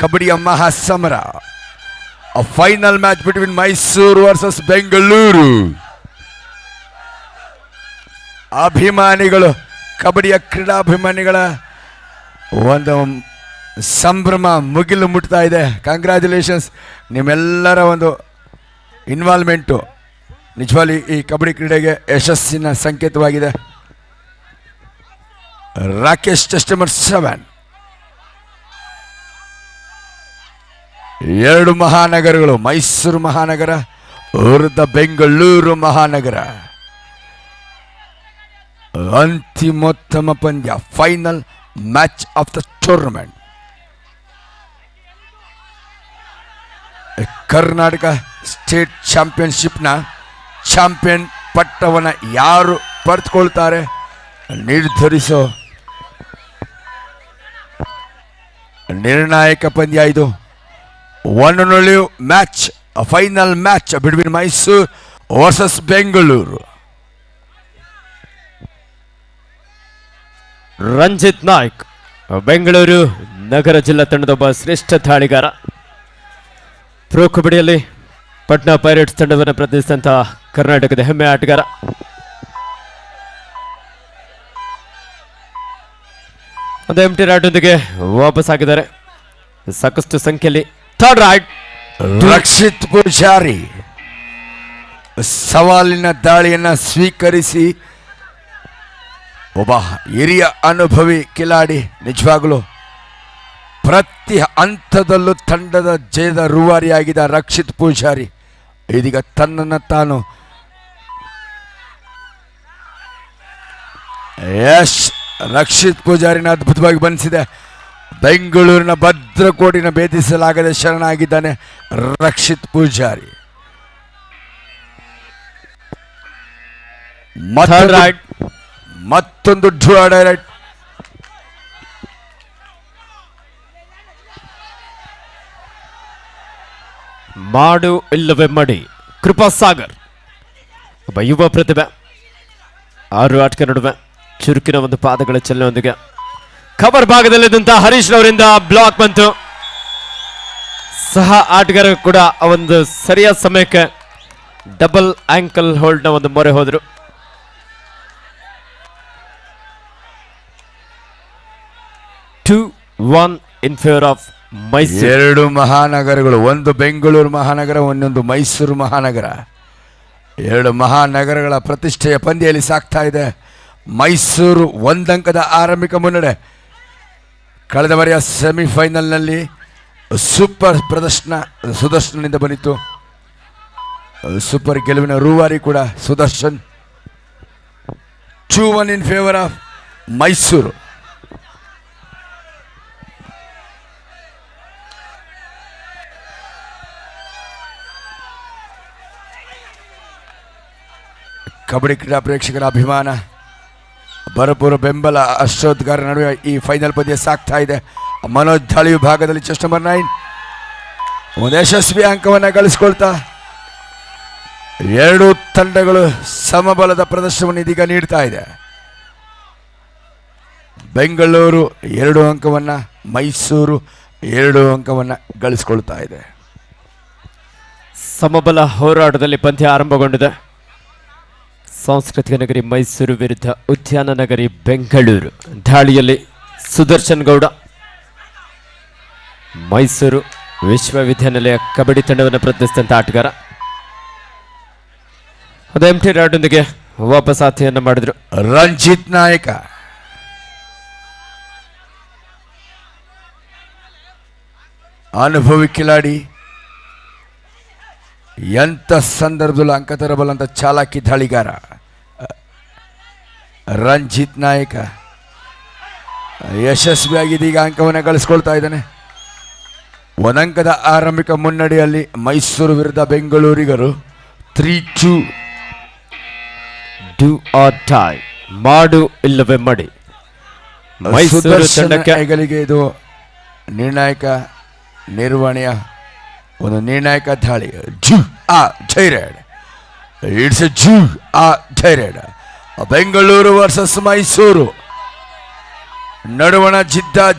ಕಬಡ್ಡಿಯ ಮಹಾಸಮರ. A final match between Mysore versus Bengaluru. ಅಭಿಮಾನಿಗಳು, ಕಬಡ್ಡಿಯ ಕ್ರೀಡಾಭಿಮಾನಿಗಳ ಒಂದು ಸಂಭ್ರಮ ಮುಗಿಲು ಮುಟ್ತಾ ಇದೆ. ಕಂಗ್ರ್ಯಾಚುಲೇಷನ್ಸ್, ನಿಮ್ಮೆಲ್ಲರ ಒಂದು ಇನ್ವಾಲ್ವ್ಮೆಂಟು ನಿಜವಾಗಿ ಈ ಕಬಡ್ಡಿ ಕ್ರೀಡೆಗೆ ಯಶಸ್ಸಿನ ಸಂಕೇತವಾಗಿದೆ. Rakesh test number 7. ಎರಡು ಮಹಾನಗರಗಳು, ಮೈಸೂರು ಮಹಾನಗರ ವಿರುದ್ಧ ಬೆಂಗಳೂರು ಮಹಾನಗರ. ಅಂತಿಮೋತ್ತಮ ಪಂದ್ಯ, final match of the tournament. Karnataka state ಚಾಂಪಿಯನ್ಶಿಪ್ನ ಚಾಂಪಿಯನ್ ಪಟ್ಟವನ್ನು ಯಾರು ಪಡೆದುಕೊಳ್ತಾರೆ ನಿರ್ಧರಿಸೋ ನಿರ್ಣಾಯಕ ಪಂದ್ಯ ಇದು. One and only match, final match between Mysuru versus Bengaluru. Ranjith Naik, Bengaluru ನಗರ ಜಿಲ್ಲಾ ತಂಡದ ಒಬ್ಬ ಶ್ರೇಷ್ಠ ದಾಳಿಗಾರ. ಪ್ರೊ ಕಬಡ್ಡಿಯಲ್ಲಿ ಪಟ್ನಾ ಪೈರೇಟ್ಸ್ ತಂಡವನ್ನು ಪ್ರತಿನಿಧಿಸಿದಂತಹ ಕರ್ನಾಟಕದ ಹೆಮ್ಮೆ ಆಟಗಾರ. ಒಂದು ಎಂಟಿ ರಾಟೊಂದಿಗೆ ವಾಪಸ್ ಆಗಿದ್ದಾರೆ. ಸಾಕಷ್ಟು ಸಂಖ್ಯೆಯಲ್ಲಿ ಥರ್ಡ್ ರೈಟ್. ರಕ್ಷಿತ್ ಪೂಜಾರಿ ಸವಾಲಿನ ದಾಳಿಯನ್ನು ಸ್ವೀಕರಿಸಿ ಒಬ್ಬ ಹಿರಿಯ ಅನುಭವಿ ಕಿಲಾಡಿ. ನಿಜವಾಗಲೂ ಪ್ರತಿ ಹಂತದಲ್ಲೂ ತಂಡದ ಜಯದ ರೂವಾರಿಯಾಗಿದ್ದ ರಕ್ಷಿತ್ ಪೂಜಾರಿ ಇದೀಗ ತನ್ನನ್ನು ತಾನು ರಕ್ಷಿತ್ ಪೂಜಾರಿನ ಅದ್ಭುತವಾಗಿ ಬಂಧಿಸಿದೆ. ಬೆಂಗಳೂರಿನ ಭದ್ರಕೋಟಿನ ಭೇದಿಸಲಾಗದೆ ಶರಣಾಗಿದ್ದಾನೆ ರಕ್ಷಿತ್ ಪೂಜಾರಿ. ಮತ್ತೊಂದು ಡೈರೆಕ್ಟ್. ಮಾಡು ಇಲ್ಲವೇ ಮಡಿ, ಕೃಪಾ ಸಾಗರ್ ಒಬ್ಬ ಯುವ ಪ್ರತಿಭೆ. 6 ಆಟಗಾರ ನಡುವೆ ಚುರುಕಿನ ಒಂದು ಪಾದಗಳ ಚಲನೆಯೊಂದಿಗೆ ಕವರ್ ಭಾಗದಲ್ಲಿದ್ದಂತಹ ಹರೀಶ್ ರವರಿಂದ ಬ್ಲಾಕ್ ಬಂತು. ಸಹ ಆಟಗಾರ ಕೂಡ ಒಂದು ಸರಿಯಾದ ಸಮಯಕ್ಕೆ ಡಬಲ್ ಆಂಕಲ್ ಹೋಲ್ಡ್ ನ ಒಂದು ಮೊರೆ ಹೋದರು. ಇನ್ ಫೇವರ್ ಆಫ್ ಮೈಸೂರು. ಎರಡು ಮಹಾನಗರಗಳು, ಒಂದು ಬೆಂಗಳೂರು ಮಹಾನಗರ, ಇನ್ನೊಂದು ಮೈಸೂರು ಮಹಾನಗರ. ಎರಡು ಮಹಾನಗರಗಳ ಪ್ರತಿಷ್ಠೆಯ ಪಂದ್ಯದಲ್ಲಿ ಸಾಗ್ತಾ ಇದೆ. ಮೈಸೂರು 1 ಅಂಕದ ಆರಂಭಿಕ ಮುನ್ನಡೆ. ಕಳೆದ ಬಾರಿಯ ಸೆಮಿಫೈನಲ್ನಲ್ಲಿ ಸೂಪರ್ ಪ್ರದರ್ಶನ ಸುದರ್ಶನ್ನಿಂದ ಬಂದಿತ್ತು. ಸೂಪರ್ ಗೆಲುವಿನ ರೂವಾರಿ ಕೂಡ ಸುದರ್ಶನ್. 2-1 ಇನ್ ಫೇವರ್ ಆಫ್ ಮೈಸೂರು. ಕಬಡ್ಡಿ ಕ್ರೀಡಾ ಪ್ರೇಕ್ಷಕರ ಅಭಿಮಾನ, ಭರಪೂರ ಬೆಂಬಲ, ಅಷ್ಟೋದ್ಗಾರ ನಡುವೆ ಈ ಫೈನಲ್ ಪಂದ್ಯ ಸಾಗ್ತಾ ಇದೆ. ಮನೋಜ್ ದಾಳಿ ವಿಭಾಗದಲ್ಲಿ ಚೆಸ್ಟ್ ನಂಬರ್ 9 ಒಂದು ಯಶಸ್ವಿ ಅಂಕವನ್ನು ಗಳಿಸ್ಕೊಳ್ತಾ ಎರಡೂ ತಂಡಗಳು ಸಮಬಲದ ಪ್ರದರ್ಶನವನ್ನು ಇದೀಗ ನೀಡ್ತಾ ಇದೆ. ಬೆಂಗಳೂರು 2 ಅಂಕವನ್ನು, ಮೈಸೂರು 2 ಅಂಕವನ್ನು ಗಳಿಸ್ಕೊಳ್ತಾ ಇದೆ. ಸಮಬಲ ಹೋರಾಟದಲ್ಲಿ ಪಂದ್ಯ ಆರಂಭಗೊಂಡಿದೆ. ಸಾಂಸ್ಕೃತಿಕ ನಗರಿ ಮೈಸೂರು ವಿರುದ್ಧ ಉದ್ಯಾನ ನಗರಿ ಬೆಂಗಳೂರು. ದಾಳಿಯಲ್ಲಿ ಸುದರ್ಶನ್ ಗೌಡ, ಮೈಸೂರು ವಿಶ್ವವಿದ್ಯಾನಿಲಯ ಕಬಡ್ಡಿ ತಂಡವನ್ನು ಪ್ರತಿನಿಧಿಸಿದಂಥ ಆಟಗಾರ. ಅದು ಎಂಟಿ ರಾಡೊಂದಿಗೆ ವಾಪಸ್ ಆತಿಯನ್ನು ಮಾಡಿದ್ರು. ರಂಜಿತ್ ನಾಯಕ ಅನುಭವಿ ಕಿಲಾಡಿ, ಎಂಥ ಸಂದರ್ಭದಲ್ಲೂ ಅಂಕ ತರಬಲ್ಲಂತ ಚಾಲಾಕಿ ದಾಳಿಗಾರ ರಂಜಿತ್ ನಾಯಕ ಯಶಸ್ವಿಯಾಗಿ ಇದೀಗ ಅಂಕವನ್ನು ಗಳಿಸ್ಕೊಳ್ತಾ ಇದ್ದಾನೆ. 1 ಅಂಕದ ಆರಂಭಿಕ ಮುನ್ನಡೆಯಲ್ಲಿ ಮೈಸೂರು ವಿರುದ್ಧ ಬೆಂಗಳೂರಿಗರು 3-2. ಡೂ ಆರ್ ಡೈ, ಮಾಡು ಇಲ್ಲವೇ ಮಡಿ. ಮೈಸೂರು ತಂಡಕ್ಕೆ ಹೆಗಲಿಗೆ ಇದು ನಿರ್ಣಾಯಕ ನಿರ್ವಹಣೆಯ ಒಂದು ನಿರ್ಣಾಯಕ ದಾಳಿ. ಜೈರೇಡ್, ಇಟ್ಸ್ ಜೈರೇಡ್. ಬೆಂಗಳೂರು ವರ್ಸಸ್ ಮೈಸೂರು ನಡುವಣ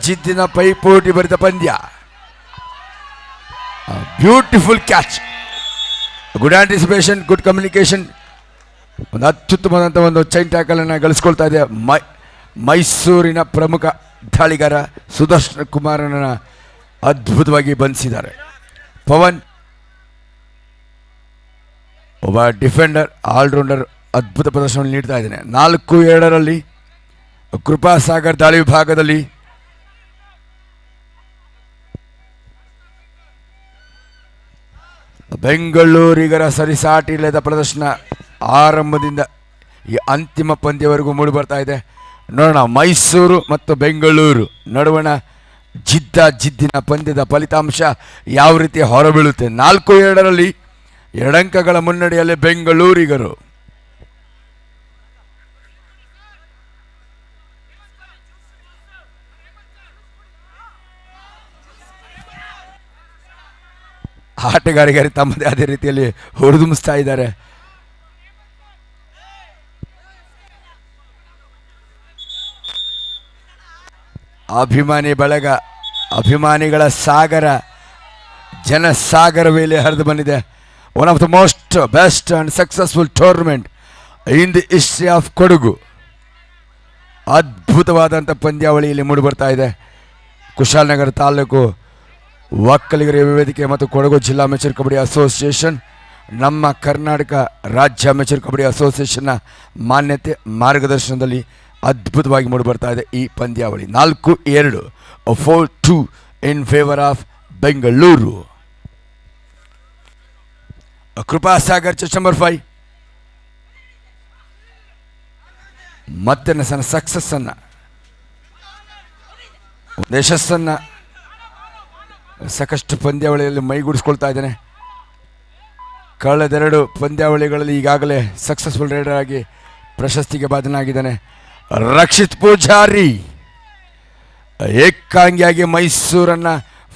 ಜಿದ್ದಿನ ಪೈಪೋಟಿ ಭರಿತ ಪಂದ್ಯ. Beautiful catch, good anticipation, good communication. ಒಂದು ಅತ್ಯುತ್ತಮವಾದಂಥ ಒಂದು ಚೈನ್ ಟ್ಯಾಕಲನ್ನು ಗಳಿಸ್ಕೊಳ್ತಾ ಇದೆ ಮೈಸೂರಿನ ಪ್ರಮುಖ ದಾಳಿಗಾರ ಸುದರ್ಶನ್ ಕುಮಾರನ ಅದ್ಭುತವಾಗಿ ಬಂಧಿಸಿದ್ದಾರೆ. ಪವನ್ ಒಬ್ಬ ಡಿಫೆಂಡರ್, ಆಲ್ರೌಂಡರ್, ಅದ್ಭುತ ಪ್ರದರ್ಶನವನ್ನು ನೀಡ್ತಾ ಇದ್ದಾನೆ. 4-2 ಕೃಪಾಸಾಗರ್ ದಾಳಿ ವಿಭಾಗದಲ್ಲಿ ಬೆಂಗಳೂರಿಗರ ಸರಿಸಾಟಿ ಇಲ್ಲದ ಪ್ರದರ್ಶನ ಆರಂಭದಿಂದ ಈ ಅಂತಿಮ ಪಂದ್ಯವರೆಗೂ ಮೂಡಿ ಬರ್ತಾ ಇದೆ. ನೋಡೋಣ ಮೈಸೂರು ಮತ್ತು ಬೆಂಗಳೂರು ನಡುವಣ ಜಿದ್ದಿನ ಪಂದ್ಯದ ಫಲಿತಾಂಶ ಯಾವ ರೀತಿ ಹೊರಬೀಳುತ್ತೆ. 4-2 2 ಅಂಕಗಳ ಮುನ್ನಡೆಯಲ್ಲಿ ಬೆಂಗಳೂರಿಗರು. ಆಟಗಾರಿಗರು ತಮ್ಮದೇ ಆದ ರೀತಿಯಲ್ಲಿ ಹುರಿದುಂಬಿಸ್ತಾ ಇದ್ದಾರೆ. ಅಭಿಮಾನಿ ಬಳಗ, ಅಭಿಮಾನಿಗಳ ಸಾಗರ, ಜನಸಾಗರ ವೇಳೆ ಹರಿದು ಬಂದಿದೆ. One of the most best and successful tournament in the history of Kodagu. ಅದ್ಭುತವಾದಂಥ ಪಂದ್ಯಾವಳಿಯಲ್ಲಿ ಮೂಡಿಬರ್ತಾ ಇದೆ. ಕುಶಾಲನಗರ ತಾಲೂಕು ಒಕ್ಕಲಿಗರ ವೇದಿಕೆ ಮತ್ತು ಕೊಡಗು ಜಿಲ್ಲಾ ಅಮೆಚೂರ್ ಕಬಡ್ಡಿ ಅಸೋಸಿಯೇಷನ್, ನಮ್ಮ ಕರ್ನಾಟಕ ರಾಜ್ಯ ಅಮೆಚೂರ್ ಕಬಡ್ಡಿ ಅಸೋಸಿಯೇಷನ್ನ ಮಾನ್ಯತೆ ಮಾರ್ಗದರ್ಶನದಲ್ಲಿ ಅದ್ಭುತವಾಗಿ ಮೂಡಿಬರ್ತಾ ಇದೆ ಈ ಪಂದ್ಯಾವಳಿ. 4-2 4-2 in favour of Bengaluru. Kripasagar chest number 5 ಮತ್ತೆ ಸಣ್ಣ ಸಕ್ಸಸ್ಸನ್ನು, ಒಂದು ಯಶಸ್ಸನ್ನು ಸಾಕಷ್ಟು ಪಂದ್ಯಾವಳಿಯಲ್ಲಿ ಮೈಗೂಡಿಸ್ಕೊಳ್ತಾ ಇದ್ದಾನೆ. ಕಳೆದೆರಡು ಪಂದ್ಯಾವಳಿಗಳಲ್ಲಿ ಈಗಾಗಲೇ ಸಕ್ಸಸ್ಫುಲ್ ರೈಡರ್ ಆಗಿ ಪ್ರಶಸ್ತಿಗೆ ಭಾಜನಾಗಿದ್ದಾನೆ. ರಕ್ಷಿತ್ ಪೂಜಾರಿ ಏಕಾಂಗಿಯಾಗಿ ಮೈಸೂರನ್ನು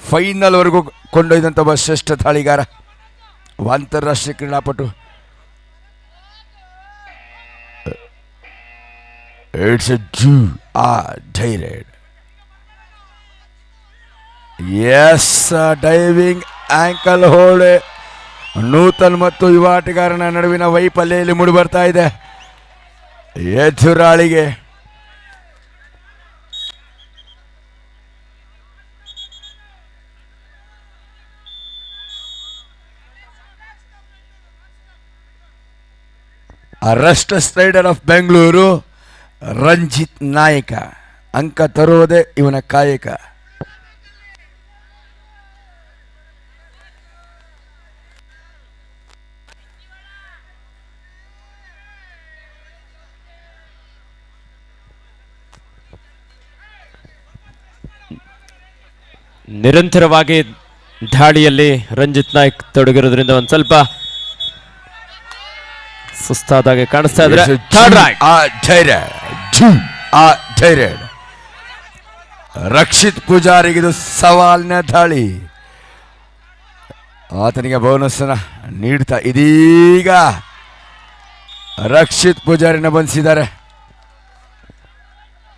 ಫೈನಲ್ವರೆಗೂ ಕೊಂಡೊಯ್ದಂಥ ಒಬ್ಬ ಶ್ರೇಷ್ಠ ದಾಳಿಗಾರ, ಅಂತಾರಾಷ್ಟ್ರೀಯ ಕ್ರೀಡಾಪಟು. It's a do or die raid. Yes, diving ankle hold. ನೂತನ್ ಮತ್ತು ಯುವ ಆಟಗಾರನ ನಡುವಿನ ವೈಫಲ್ಯದಲ್ಲಿ ಮೂಡಿಬರ್ತಾ ಇದೆ. ಎದುರಾಳಿಗೆ restless raider of Bengaluru Ranjith ನಾಯಕ. ಅಂಕ ತರುವುದೇ ಇವನ ಕಾಯಕ. ನಿರಂತರವಾಗಿ ದಾಳಿಯಲ್ಲಿ ರಂಜಿತ್ ನಾಯ್ಕ್ ತೊಡಗಿರೋದ್ರಿಂದ ಒಂದು ಸ್ವಲ್ಪ ಸುಸ್ತಾದಾಗೆ ಕಾಣಿಸ್ತಾ ಇದ್ರೆ. ರಕ್ಷಿತ್ ಪೂಜಾರಿಗಿದು ಸವಾಲಿನ ದಾಳಿ. ಆತನಿಗೆ ಬೋನಸ್ ನೀಡ್ತಾ ಇದೀಗ ರಕ್ಷಿತ್ ಪೂಜಾರಿನ ಬಂಧಿಸಿದ್ದಾರೆ.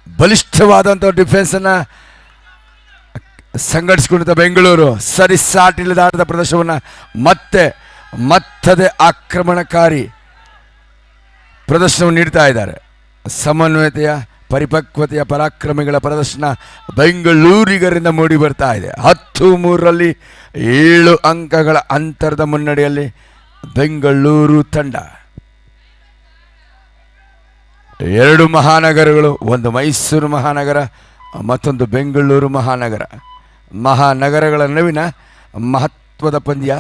ಬಲಿಷ್ಠವಾದಂಥ ಡಿಫೆನ್ಸ್ ಅನ್ನ ಸಂಘಟಿಸಿಕೊಂಡಿದ್ದ ಬೆಂಗಳೂರು ಸರಿಸಾಟಿಲ್ಲದ ಪ್ರದರ್ಶನವನ್ನು ಮತ್ತದೇ ಆಕ್ರಮಣಕಾರಿ ಪ್ರದರ್ಶನವನ್ನು ನೀಡ್ತಾ ಇದ್ದಾರೆ. ಸಮನ್ವಯತೆಯ, ಪರಿಪಕ್ವತೆಯ, ಪರಾಕ್ರಮಿಗಳ ಪ್ರದರ್ಶನ ಬೆಂಗಳೂರಿಗರಿಂದ ಮೂಡಿ ಬರ್ತಾ ಇದೆ. 10-3 7 ಅಂಕಗಳ ಅಂತರದ ಮುನ್ನಡೆಯಲ್ಲಿ ಬೆಂಗಳೂರು ತಂಡ. 2 ಮಹಾನಗರಗಳು, ಒಂದು ಮೈಸೂರು ಮಹಾನಗರ, ಮತ್ತೊಂದು ಬೆಂಗಳೂರು ಮಹಾನಗರಗಳ ನಡುವಿನ ಮಹತ್ವದ ಪಂದ್ಯ,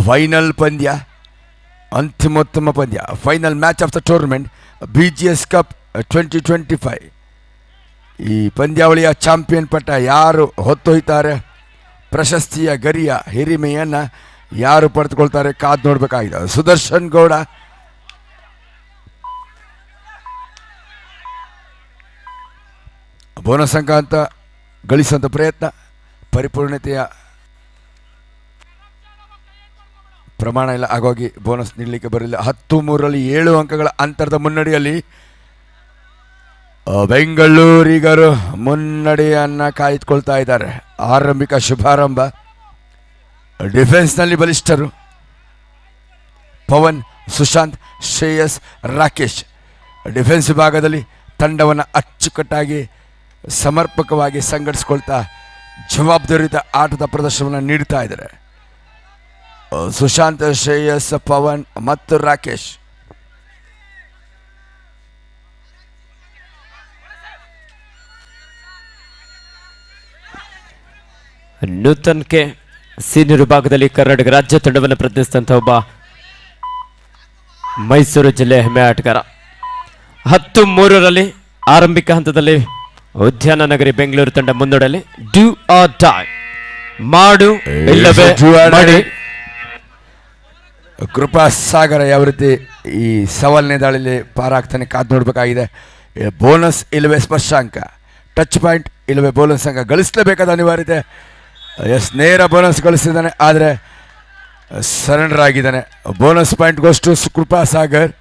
ಫೈನಲ್ ಪಂದ್ಯ, ಅಂತಿಮೋತ್ತಮ ಪಂದ್ಯ, final match of the tournament BGS cup 2025. ಈ ಪಂದ್ಯಾವಳಿಯ ಚಾಂಪಿಯನ್ ಪಟ್ಟ ಯಾರು ಹೊತ್ತೊಯ್ತಾರೆ, ಪ್ರಶಸ್ತಿಯ ಗರಿಯ ಹಿರಿಮೆಯನ್ನು ಯಾರು ಪಡೆದುಕೊಳ್ತಾರೆ, ಕಾದು ನೋಡಬೇಕಾಗಿದೆ. ಸುದರ್ಶನ್ ಗೌಡ ಬೋನಸ್ ಅಂಕ ಅಂತ ಗಳಿಸುವಂಥ ಪ್ರಯತ್ನ, ಪರಿಪೂರ್ಣತೆಯ ಪ್ರಮಾಣ ಇಲ್ಲ, ಹಾಗಾಗಿ ಬೋನಸ್ ನೀಡಲಿಕ್ಕೆ ಬರಲಿಲ್ಲ. 10-3 7 ಅಂಕಗಳ ಅಂತರದ ಮುನ್ನಡೆಯಲ್ಲಿ ಬೆಂಗಳೂರಿಗರು ಮುನ್ನಡೆಯನ್ನು ಕಾಯ್ದುಕೊಳ್ತಾ ಇದ್ದಾರೆ. ಆರಂಭಿಕ ಶುಭಾರಂಭ ಡಿಫೆನ್ಸ್ನಲ್ಲಿ ಬಲಿಷ್ಠರು ಪವನ್, ಸುಶಾಂತ್, ಶ್ರೇಯಸ್, ರಾಕೇಶ್. ಡಿಫೆನ್ಸ್ ವಿಭಾಗದಲ್ಲಿ ತಂಡವನ್ನು ಅಚ್ಚುಕಟ್ಟಾಗಿ ಸಮರ್ಪಕವಾಗಿ ಸಂಘಟಿಸ್ಕೊಳ್ತಾ ಜವಾಬ್ದಾರಿಯುತ ಆಟದ ಪ್ರದರ್ಶನವನ್ನು ನೀಡ್ತಾ ಇದ್ದಾರೆ. ಸುಶಾಂತ್, ಶ್ರೇಯಸ್, ಪವನ್ ಮತ್ತು ರಾಕೇಶ್. ನೂತನ್ ಕೆ ಸೀನಿಯರ್ ವಿಭಾಗದಲ್ಲಿ ಕರ್ನಾಟಕ ರಾಜ್ಯ ತಂಡವನ್ನು ಪ್ರತಿನಿಧಿಸಿದಂಥ ಒಬ್ಬ ಮೈಸೂರು ಜಿಲ್ಲೆಯ ಹೆಮ್ಮೆ ಆಟಗಾರ. 10-3 ಆರಂಭಿಕ ಹಂತದಲ್ಲಿ ಉದ್ಯಾನ ನಗರಿ ಬೆಂಗಳೂರು ತಂಡ ಮುನ್ನಡೆಯಲ್ಲಿ ಡ್ಯೂ ಆರ್ ಡೈ, ಮಾಡು ಇಲ್ಲವೇ ಮಾಡಿ. ಕೃಪಾ ಸಾಗರ ಯಾವ ರೀತಿ ಈ ಸವಾಲನೇ ದಾಳಿಯಲ್ಲಿ ಪಾರಾಗ್ತಾನೆ ಕಾದು ನೋಡಬೇಕಾಗಿದೆ. ಬೋನಸ್ ಇಲ್ಲವೇ ಸ್ಪರ್ಶಾಂಕ, ಟಚ್ ಪಾಯಿಂಟ್ ಇಲ್ಲವೇ ಬೋನಸ್ ಅಂಕ ಗಳಿಸಲೇಬೇಕಾದ ಅನಿವಾರ್ಯತೆ. ನೇರ ಬೋನಸ್ ಗಳಿಸಿದ್ದಾನೆ, ಆದರೆ ಸರೆಂಡರ್ ಆಗಿದ್ದಾನೆ. ಬೋನಸ್ ಪಾಯಿಂಟ್ ಗೋಸ್ಟು ಕೃಪಾ ಸಾಗರ್,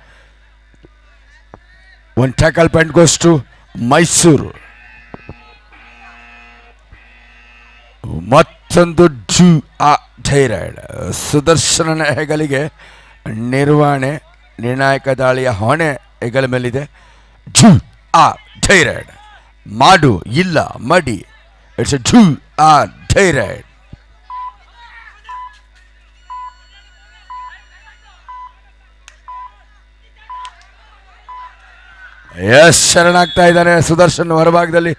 ಒಂದು ಟ್ಯಾಕಲ್ ಪಾಯಿಂಟ್ ಗೋಸ್ಟು ಮೈಸೂರು. ಮತ್ತೊಂದು ಡ್ಯೂ ಆ ಥೈರಾಯ್ಡ್. ಸುದರ್ಶನ ಹೆಗಲಿಗೆ ನಿರ್ಣಾಯಕ ದಾಳಿಯ ಹೊಣೆ ಹೆಗಲ ಮೇಲಿದೆ. ಡ್ಯೂ ಆ ಥೈರಾಯ್ಡ್, ಮಾಡು ಇಲ್ಲ ಮಡಿ. ಇಟ್ಸ್ ಡ್ಯೂ ಆ ಥೈರಾಯ್ಡ್. ಶರಣಾಗ್ತಾ ಇದ್ದಾನೆ ಸುದರ್ಶನ್. ಹೊರಭಾಗದಲ್ಲಿ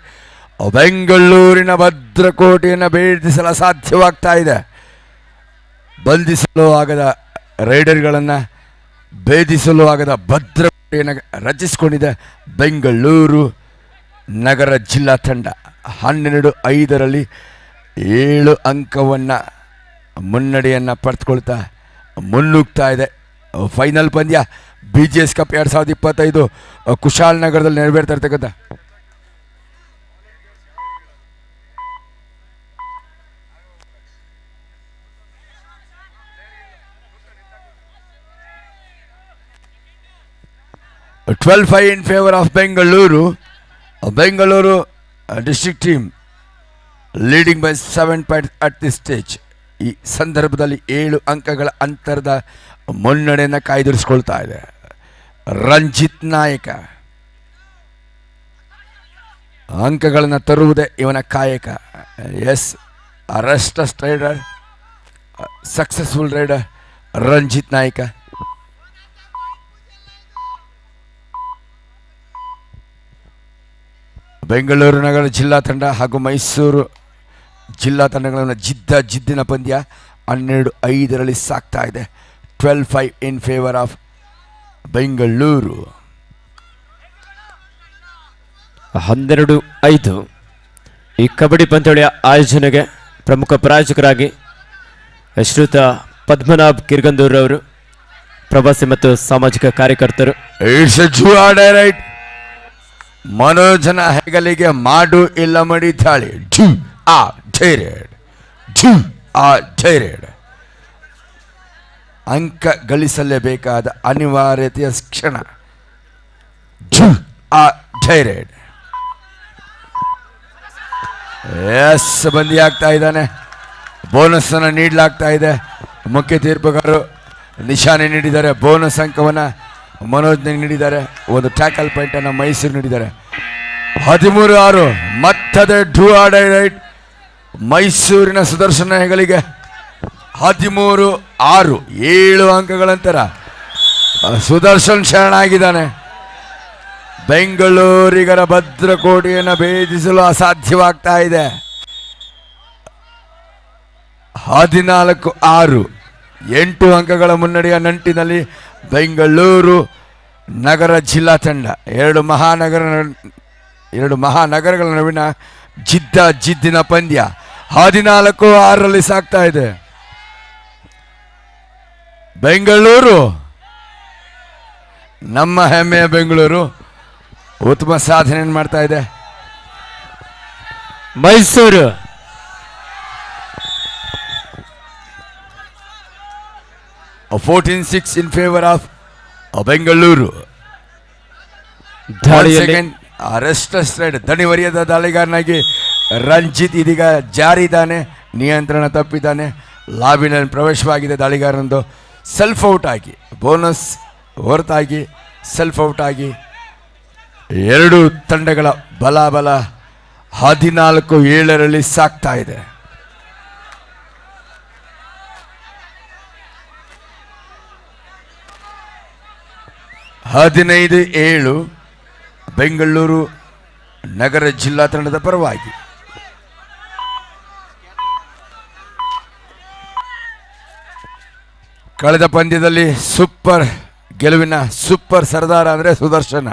ಬೆಂಗಳೂರಿನ ಭದ್ರಕೋಟೆಯನ್ನು ಭೇದಿಸಲು ಅಸಾಧ್ಯವಾಗ್ತಾ ಇದೆ. ಬಂಧಿಸಲು ಆಗದ ರೈಡರ್ಗಳನ್ನು ಭೇದಿಸಲು ಆಗದ ಭದ್ರಕೋಟೆಯನ್ನು ರಚಿಸಿಕೊಂಡಿದೆ ಬೆಂಗಳೂರು ನಗರ ಜಿಲ್ಲಾ ತಂಡ. 12-5 7 ಅಂಕವನ್ನು ಮುನ್ನಡೆಯನ್ನು ಪಡೆದುಕೊಳ್ತಾ ಮುನ್ನುಗ್ತಾ ಇದೆ. ಫೈನಲ್ ಪಂದ್ಯ BGS ಕಪ್ 2025 ಕುಶಾಲ್ ನಗರದಲ್ಲಿ ನೆರವೇರ್ತಾ ಇರ್ತಕ್ಕಂಥ in favor of Bengaluru. Bengaluru district team leading by 7 points at this stage. ಈ ಸಂದರ್ಭದಲ್ಲಿ 7 ಅಂಕಗಳ ಅಂತರದ ಮುನ್ನಡೆಯನ್ನು ಕಾಯ್ದಿರಿಸಿಕೊಳ್ತಾ ಇದೆ. ರಂಜಿತ್ ನಾಯಕ ಅಂಕಗಳನ್ನು ತರುವುದೇ ಇವನ ಕಾಯಕ. ರೆಸ್ಟಸ್ ರೈಡರ್, ಸಕ್ಸಸ್ಫುಲ್ ರೈಡರ್ ರಂಜಿತ್ ನಾಯಕ. ಬೆಂಗಳೂರು ನಗರ ಜಿಲ್ಲಾ ತಂಡ ಹಾಗೂ ಮೈಸೂರು ಜಿಲ್ಲಾ ತಂಡಗಳನ್ನು ಜಿದ್ದಿನ ಪಂದ್ಯ 12-5 ಸಾಕ್ತಾ ಇದೆ. 12-5 in favor of ಬೆಂಗಳೂರು. 12-5 ಈ ಕಬಡ್ಡಿ ಪಂದ್ಯಾವಳಿಯ ಆಯೋಜನೆಗೆ ಪ್ರಮುಖ ಪ್ರಾಯೋಜಕರಾಗಿ ಶ್ರೀಯುತ ಪದ್ಮನಾಭ್ ಕಿರ್ಗಂದೂರ್ ಅವರು, ಪ್ರವಾಸಿ ಮತ್ತು ಸಾಮಾಜಿಕ ಕಾರ್ಯಕರ್ತರು. ಮನೋಜನ ಹೆಗಲಿಗೆ ಮಾಡು ಇಲ್ಲ ಮಡಿ ದಾಳಿ. ಡ್ಯೂ ಆ ಥೈರಾಯ್ಡ್, ಡ್ಯೂ ಆ ಥೈರಾಯ್ಡ್. ಅಂಕ ಗಳಿಸಲೇಬೇಕಾದ ಅನಿವಾರ್ಯತೆಯ ಕ್ಷಣ. ಡ್ಯೂ ಆ ಥೈರಾಯ್ಡ್. ಬಂದಿ ಆಗ್ತಾ ಇದ್ದಾನೆ. ಬೋನಸ್ ಅನ್ನು ನೀಡಲಾಗ್ತಾ ಇದೆ. ಮುಖ್ಯ ತೀರ್ಪುಗಾರರು ನಿಶಾನೆ ನೀಡಿದ್ದಾರೆ. ಬೋನಸ್ ಅಂಕವನ್ನು ಮನೋಜ್ನಿಗೆ ನೀಡಿದ್ದಾರೆ. ಒಂದು ಟ್ಯಾಕಲ್ ಪಾಯಿಂಟ್ ಅನ್ನು ಮೈಸೂರು ನೀಡಿದ್ದಾರೆ. 13-6 ಮತ್ತದೇ ಡ್ರೂ ಆಡೈರೈಟ್ ಮೈಸೂರಿನ ಸುದರ್ಶನ ಹೆಗಲಿಗೆ. 13-6 7 ಅಂಕಗಳಂತರ ಸುದರ್ಶನ್ ಶರಣಾಗಿದ್ದಾನೆ. ಬೆಂಗಳೂರಿಗರ ಭದ್ರಕೋಟೆಯನ್ನು ಭೇದಿಸಲು ಅಸಾಧ್ಯವಾಗ್ತಾ ಇದೆ. 14-6 8 ಅಂಕಗಳ ಮುನ್ನಡೆಯ ನಂಟಿನಲ್ಲಿ ಬೆಂಗಳೂರು ನಗರ ಜಿಲ್ಲಾ ತಂಡ. 2 ಮಹಾನಗರಗಳ ನಡುವಿನ ಜಿದ್ದಿನ ಪಂದ್ಯ 14-6 ಸಾಗ್ತಾ ಇದೆ. ಬೆಂಗಳೂರು, ನಮ್ಮ ಹೆಮ್ಮೆಯ ಬೆಂಗಳೂರು ಉತ್ತಮ ಸಾಧನೆಯನ್ನು ಮಾಡ್ತಾ ಇದೆ. Mysuru 14-6 in favor of Bengaluru. Restless raider ದಣಿವರಿಯದ ದಾಳಿಗಾರನಾಗಿ ರಂಜಿತ್ ಇದೀಗ ಜಾರಿದ್ದಾನೆ, ನಿಯಂತ್ರಣ ತಪ್ಪಿದ್ದಾನೆ. ಲಾಬಿನಲ್ಲಿ ಪ್ರವೇಶವಾಗಿದೆ ದಾಳಿಗಾರನದು. ಸೆಲ್ಫ್ ಔಟ್ ಆಗಿ ಬೋನಸ್ ಹೊರತಾಗಿ ಸೆಲ್ಫ್ ಔಟ್ ಆಗಿ ಎರಡು ತಂಡಗಳ ಬಲಾಬಲ 14-7 ಸಾಗ್ತಾ ಇದೆ. ಹದಿನೈದು 7 ಬೆಂಗಳೂರು ನಗರ ಜಿಲ್ಲಾ ತಂಡದ ಪರವಾಗಿ. ಕಳೆದ ಪಂದ್ಯದಲ್ಲಿ ಸೂಪರ್ ಗೆಲುವಿನ ಸೂಪರ್ ಸರ್ದಾರ ಅಂದರೆ ಸುದರ್ಶನ.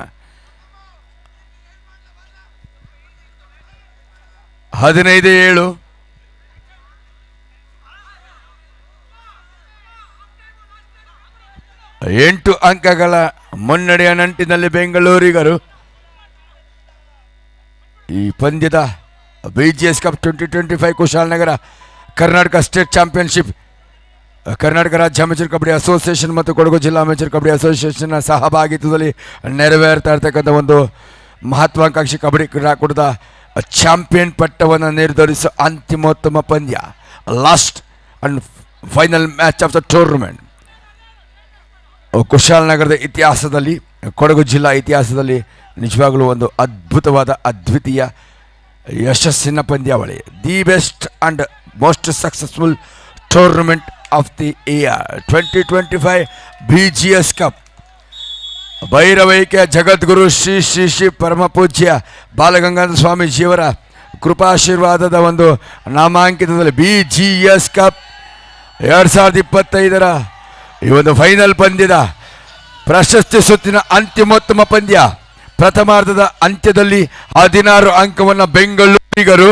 15-7 8 ಅಂಕಗಳ ಮುನ್ನಡೆಯ ನಂಟಿನಲ್ಲಿ ಬೆಂಗಳೂರಿಗರು ಈ ಪಂದ್ಯದ BGS cup 2025 Kushalnagar Karnataka state championship, Karnataka ರಾಜ್ಯ ಅಮೇಚೂರ್ ಕಬಡ್ಡಿ ಅಸೋಸಿಯೇಷನ್ ಮತ್ತು ಕೊಡಗು ಜಿಲ್ಲಾ ಅಮೇಚೂರ್ ಕಬಡ್ಡಿ ಅಸೋಸಿಯೇಷನ್ನ ಸಹಭಾಗಿತ್ವದಲ್ಲಿ ನೆರವೇರ್ತಾ ಇರ್ತಕ್ಕಂಥ ಒಂದು ಮಹತ್ವಾಕಾಂಕ್ಷಿ ಕಬಡ್ಡಿ ಕ್ರೀಡಾಕೂಟದ ಚಾಂಪಿಯನ್ ಪಟ್ಟವನ್ನು ನಿರ್ಧರಿಸುವ ಅಂತಿಮೋತ್ತಮ ಪಂದ್ಯ, last and final match of the tournament. ಕುಶಾಲನಗರದ ಇತಿಹಾಸದಲ್ಲಿ, ಕೊಡಗು ಜಿಲ್ಲಾ ಇತಿಹಾಸದಲ್ಲಿ ನಿಜವಾಗಲೂ ಒಂದು ಅದ್ಭುತವಾದ ಅದ್ವಿತೀಯ ಯಶಸ್ಸಿನ ಪಂದ್ಯಾವಳಿ. The best and most successful tournament of the year 2025 BGS cup. ಭೈರವೈಕ್ಯ ಜಗದ್ಗುರು ಶ್ರೀ ಶ್ರೀ ಶ್ರೀ ಪರಮ ಪೂಜ್ಯ ಬಾಲಗಂಗಾಧರ ಸ್ವಾಮೀಜಿಯವರ ಕೃಪಾಶೀರ್ವಾದದ ಒಂದು ನಾಮಾಂಕಿತದಲ್ಲಿ BGS ಕಪ್ 2025 ಈ ಒಂದು ಫೈನಲ್ ಪಂದ್ಯದ ಪ್ರಶಸ್ತಿ ಸುತ್ತಿನ ಅಂತಿಮೋತ್ತಮ ಪಂದ್ಯ. ಪ್ರಥಮಾರ್ಧದ ಅಂತ್ಯದಲ್ಲಿ 16 ಅಂಕವನ್ನು ಬೆಂಗಳೂರಿಗರು,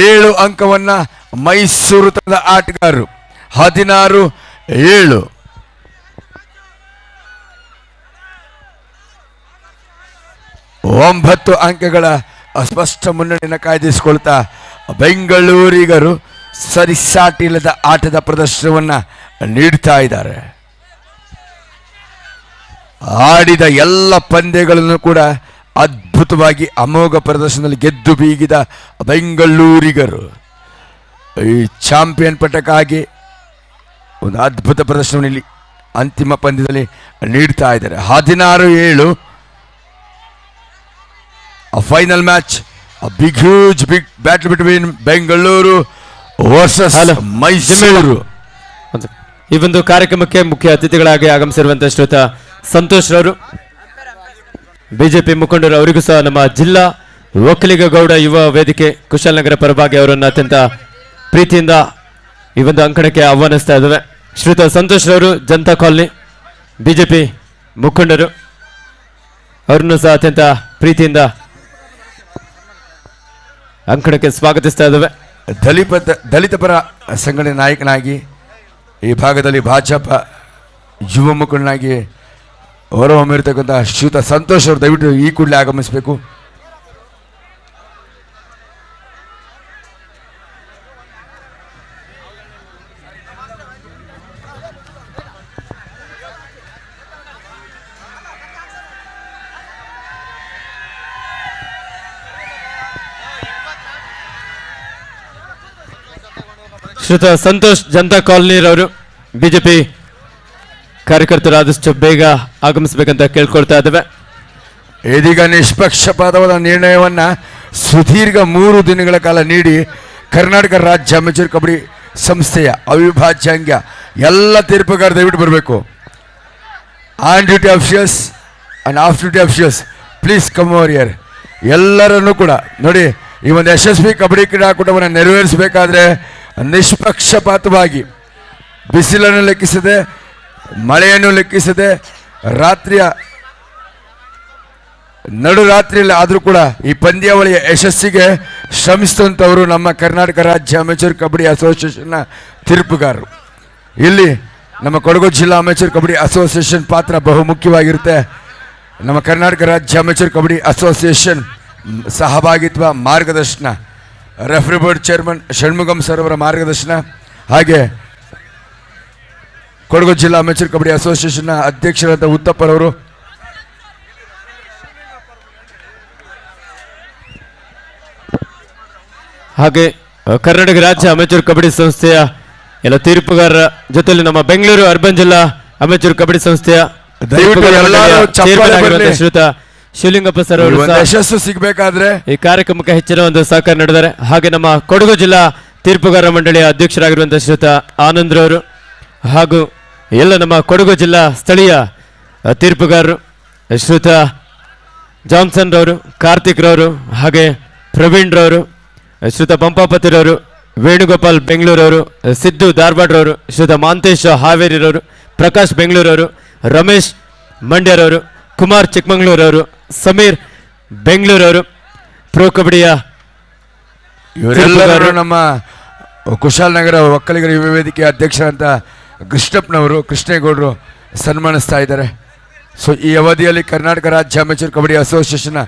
7 ಅಂಕವನ್ನು ಮೈಸೂರು ತಂಡದ ಆಟಗಾರರು. 16-7 9 ಅಂಕಗಳ ಅಸ್ಪಷ್ಟ ಮುನ್ನಡೆಯನ್ನು ಕಾಯ್ದಿರಿಸಿಕೊಳ್ತಾ ಬೆಂಗಳೂರಿಗರು ಸರಿಸಾಟಿಲ್ಲದ ಆಟದ ಪ್ರದರ್ಶನವನ್ನು ನೀಡ್ತಾ ಇದ್ದಾರೆ. ಆಡಿದ ಎಲ್ಲ ಪಂದ್ಯಗಳನ್ನು ಕೂಡ ಅದ್ಭುತವಾಗಿ ಅಮೋಘ ಪ್ರದರ್ಶನದಲ್ಲಿ ಗೆದ್ದು ಬೀಗಿದ ಬೆಂಗಳೂರಿಗರು ಈ ಚಾಂಪಿಯನ್ ಪಟ್ಟಕ್ಕಾಗಿ ಒಂದು ಅದ್ಭುತ ಪ್ರದರ್ಶನವನ್ನು ಅಂತಿಮ ಪಂದ್ಯದಲ್ಲಿ ನೀಡ್ತಾ ಇದ್ದಾರೆ. 16-7 final match, big battle between Bengaluru versus Mysuru. ಈ ಒಂದು ಕಾರ್ಯಕ್ರಮಕ್ಕೆ ಮುಖ್ಯ ಅತಿಥಿಗಳಾಗಿ ಆಗಮಿಸಿರುವಂತಹ ಶ್ರೀಯುತ ಸಂತೋಷ್ ರವರು, ಬಿಜೆಪಿ ಮುಖಂಡರು, ಅವರಿಗೂ ಸಹ ನಮ್ಮ ಜಿಲ್ಲಾ ಒಕ್ಕಲಿಗಗೌಡ ಯುವ ವೇದಿಕೆ ಕುಶಾಲನಗರ ಪರವಾಗಿ ಅವರನ್ನು ಅತ್ಯಂತ ಪ್ರೀತಿಯಿಂದ ಈ ಒಂದು ಅಂಕಣಕ್ಕೆ ಆಹ್ವಾನಿಸ್ತಾ ಇದ್ದೇವೆ. ಶ್ರೀಯುತ ಸಂತೋಷ್ ರವರು ಜನತಾ ಕಾಲನಿ ಬಿಜೆಪಿ ಮುಖಂಡರು, ಅವರನ್ನು ಸಹ ಅತ್ಯಂತ ಪ್ರೀತಿಯಿಂದ ಅಂಕಣಕ್ಕೆ ಸ್ವಾಗತಿಸ್ತಾ ಇದ್ದೇವೆ. ದಲಿತ ಪರ ಸಂಘಟನೆ ನಾಯಕನಾಗಿ ಈ ಭಾಗದಲ್ಲಿ ಭಾಜಪ ಯುವ ಮುಖಂಡನಾಗಿ ಹೊರಹೊಮ್ಮಿರ್ತಕ್ಕಂಥ ಶ್ರೀಯುತ ಸಂತೋಷ್ ಅವರು ದಯವಿಟ್ಟು ಈ ಕೂಡಲೇ ಆಗಮಿಸಬೇಕು. ಶ್ರೀಯುತ ಸಂತೋಷ್ ಜನತಾ ಕಾಲನಿರವರು ಬಿಜೆಪಿ ಕಾರ್ಯಕರ್ತರು ಆದಷ್ಟು ಬೇಗ ಆಗಮಿಸಬೇಕಂತ ಕೇಳ್ಕೊಳ್ತಾ ಇದ್ದೇವೆ. ಇದೀಗ ನಿಷ್ಪಕ್ಷಪಾತವಾದ ನಿರ್ಣಯವನ್ನ ಸುದೀರ್ಘ 3 ದಿನಗಳ ಕಾಲ ನೀಡಿ ಕರ್ನಾಟಕ ರಾಜ್ಯ ಅಮೇಚೂರ್ ಕಬಡ್ಡಿ ಸಂಸ್ಥೆಯ ಅವಿಭಾಜ್ಯ ಅಂಗ ಎಲ್ಲ ತೀರ್ಪುಗಾರ ದಯವಿಟ್ಟು ಬರಬೇಕು. On duty officials and of duty officials please come over here. ಎಲ್ಲರನ್ನೂ ಕೂಡ ನೋಡಿ, ಈ ಒಂದು ಯಶಸ್ವಿ ಕಬಡ್ಡಿ ಕ್ರೀಡಾಕೂಟವನ್ನು ನೆರವೇರಿಸಬೇಕಾದ್ರೆ ನಿಷ್ಪಕ್ಷಪಾತವಾಗಿ, ಬಿಸಿಲನ್ನು ಲೆಕ್ಕಿಸದೆ, ಮಳೆಯನ್ನು ಲೆಕ್ಕಿಸದೆ, ರಾತ್ರಿಯ ನಡುರಾತ್ರಿಯಲ್ಲಿ ಆದರೂ ಕೂಡ ಈ ಪಂದ್ಯಾವಳಿಯ ಯಶಸ್ಸಿಗೆ ಶ್ರಮಿಸಿದಂಥವರು ನಮ್ಮ ಕರ್ನಾಟಕ ರಾಜ್ಯ ಅಮೇಚೂರ್ ಕಬಡ್ಡಿ ಅಸೋಸಿಯೇಷನ್ನ ತೀರ್ಪುಗಾರರು. ಇಲ್ಲಿ ನಮ್ಮ ಕೊಡಗು ಜಿಲ್ಲಾ ಅಮೇಚೂರ್ ಕಬಡ್ಡಿ ಅಸೋಸಿಯೇಷನ್ ಪಾತ್ರ ಬಹುಮುಖ್ಯವಾಗಿರುತ್ತೆ. ನಮ್ಮ ಕರ್ನಾಟಕ ರಾಜ್ಯ ಅಮೇಚೂರ್ ಕಬಡ್ಡಿ ಅಸೋಸಿಯೇಷನ್ ಸಹಭಾಗಿತ್ವ, ಮಾರ್ಗದರ್ಶನ, referee board chairman Shanmugam sir ಅವರ ಮಾರ್ಗದರ್ಶನ, ಹಾಗೆ ಕೊಡಗು ಜಿಲ್ಲಾ ಅಮೇಚೂರ್ ಕಬಡ್ಡಿ ಅಸೋಸಿಯೇಷನ್ನ ಅಧ್ಯಕ್ಷರಾದ ಉತ್ತಪ್ಪರವರು, ಹಾಗೆ ಕರ್ನಾಟಕ ರಾಜ್ಯ ಅಮೇಚೂರ್ ಕಬಡ್ಡಿ ಸಂಸ್ಥೆಯ ಎಲ್ಲ ತೀರ್ಪುಗಾರರ ಜೊತೆಲಿ ನಮ್ಮ ಬೆಂಗಳೂರು ಅರ್ಬನ್ ಜಿಲ್ಲಾ ಅಮೆಚೂರ್ ಕಬಡ್ಡಿ ಸಂಸ್ಥೆಯ ದಯವಿಟ್ಟು ತೀರ್ಪುಗಾರ ಎಲ್ಲರೂ ಮಂಡಳಿಯ ಚಪ್ಪಾಳೆ ಚೇರ್ಮನ್ ಆಗಿರುವಂತಹ ಬರಲಿ. ಶ್ರೀಯುತ ಶಿವಲಿಂಗಪ್ಪ ಸರ್ ಅವರು ಒಂದು ಸಹ ಯಶಸ್ಸು ಸಿಗ್ಬೇಕಾದ್ರೆ ಈ ಕಾರ್ಯಕ್ರಮಕ್ಕೆ ಹೆಚ್ಚಿನ ಒಂದು ಸಹಕಾರ ನೀಡಿದ್ದಾರೆ. ಹಾಗೆ ನಮ್ಮ ಕೊಡಗು ಜಿಲ್ಲಾ ತೀರ್ಪುಗಾರ ಮಂಡಳಿಯ ಅಧ್ಯಕ್ಷರಾಗಿರುವಂತಹ ಶ್ರೀಯುತ ಆನಂದ್ರವರು ಹಾಗೂ ಎಲ್ಲ ನಮ್ಮ ಕೊಡಗು ಜಿಲ್ಲಾ ಸ್ಥಳೀಯ ತೀರ್ಪುಗಾರರು ಶ್ರೀಯುತ ಜಾನ್ಸನ್ ರವರು, ಕಾರ್ತಿಕ್ ರವರು, ಹಾಗೆ ಪ್ರವೀಣ್ ರವರು, ಶ್ರೀಯುತ ಪಂಪಾಪತಿರವರು, ವೇಣುಗೋಪಾಲ್ ಬೆಂಗಳೂರವರು, ಸಿದ್ದು ಧಾರವಾಡರವರು, ಶ್ರೀಯುತ ಮಾಂತೇಶ್ ಹಾವೇರಿರವರು, ಪ್ರಕಾಶ್ ಬೆಂಗಳೂರವರು, ರಮೇಶ್ ಮಂಡ್ಯರವರು, ಕುಮಾರ್ ಚಿಕ್ಕಮಂಗ್ಳೂರವರು, ಸಮೀರ್ ಬೆಂಗಳೂರವರು, ಪ್ರೋ ಕಬಡ್ಡಿಯ ಇವರೆಲ್ಲರೂ ನಮ್ಮ ಕುಶಾಲನಗರ ಒಕ್ಕಲಿಗರ ಯುವ ವೇದಿಕೆ ಅಧ್ಯಕ್ಷರಂತ ಕೃಷ್ಣೇಗೌಡರು ಸನ್ಮಾನಿಸ್ತಾ ಇದ್ದಾರೆ. ಸೊ ಈ ಅವಧಿಯಲ್ಲಿ ಕರ್ನಾಟಕ ರಾಜ್ಯ ಅಮೆಚೂರ್ ಕಬಡ್ಡಿ ಅಸೋಸಿಯೇಷನ್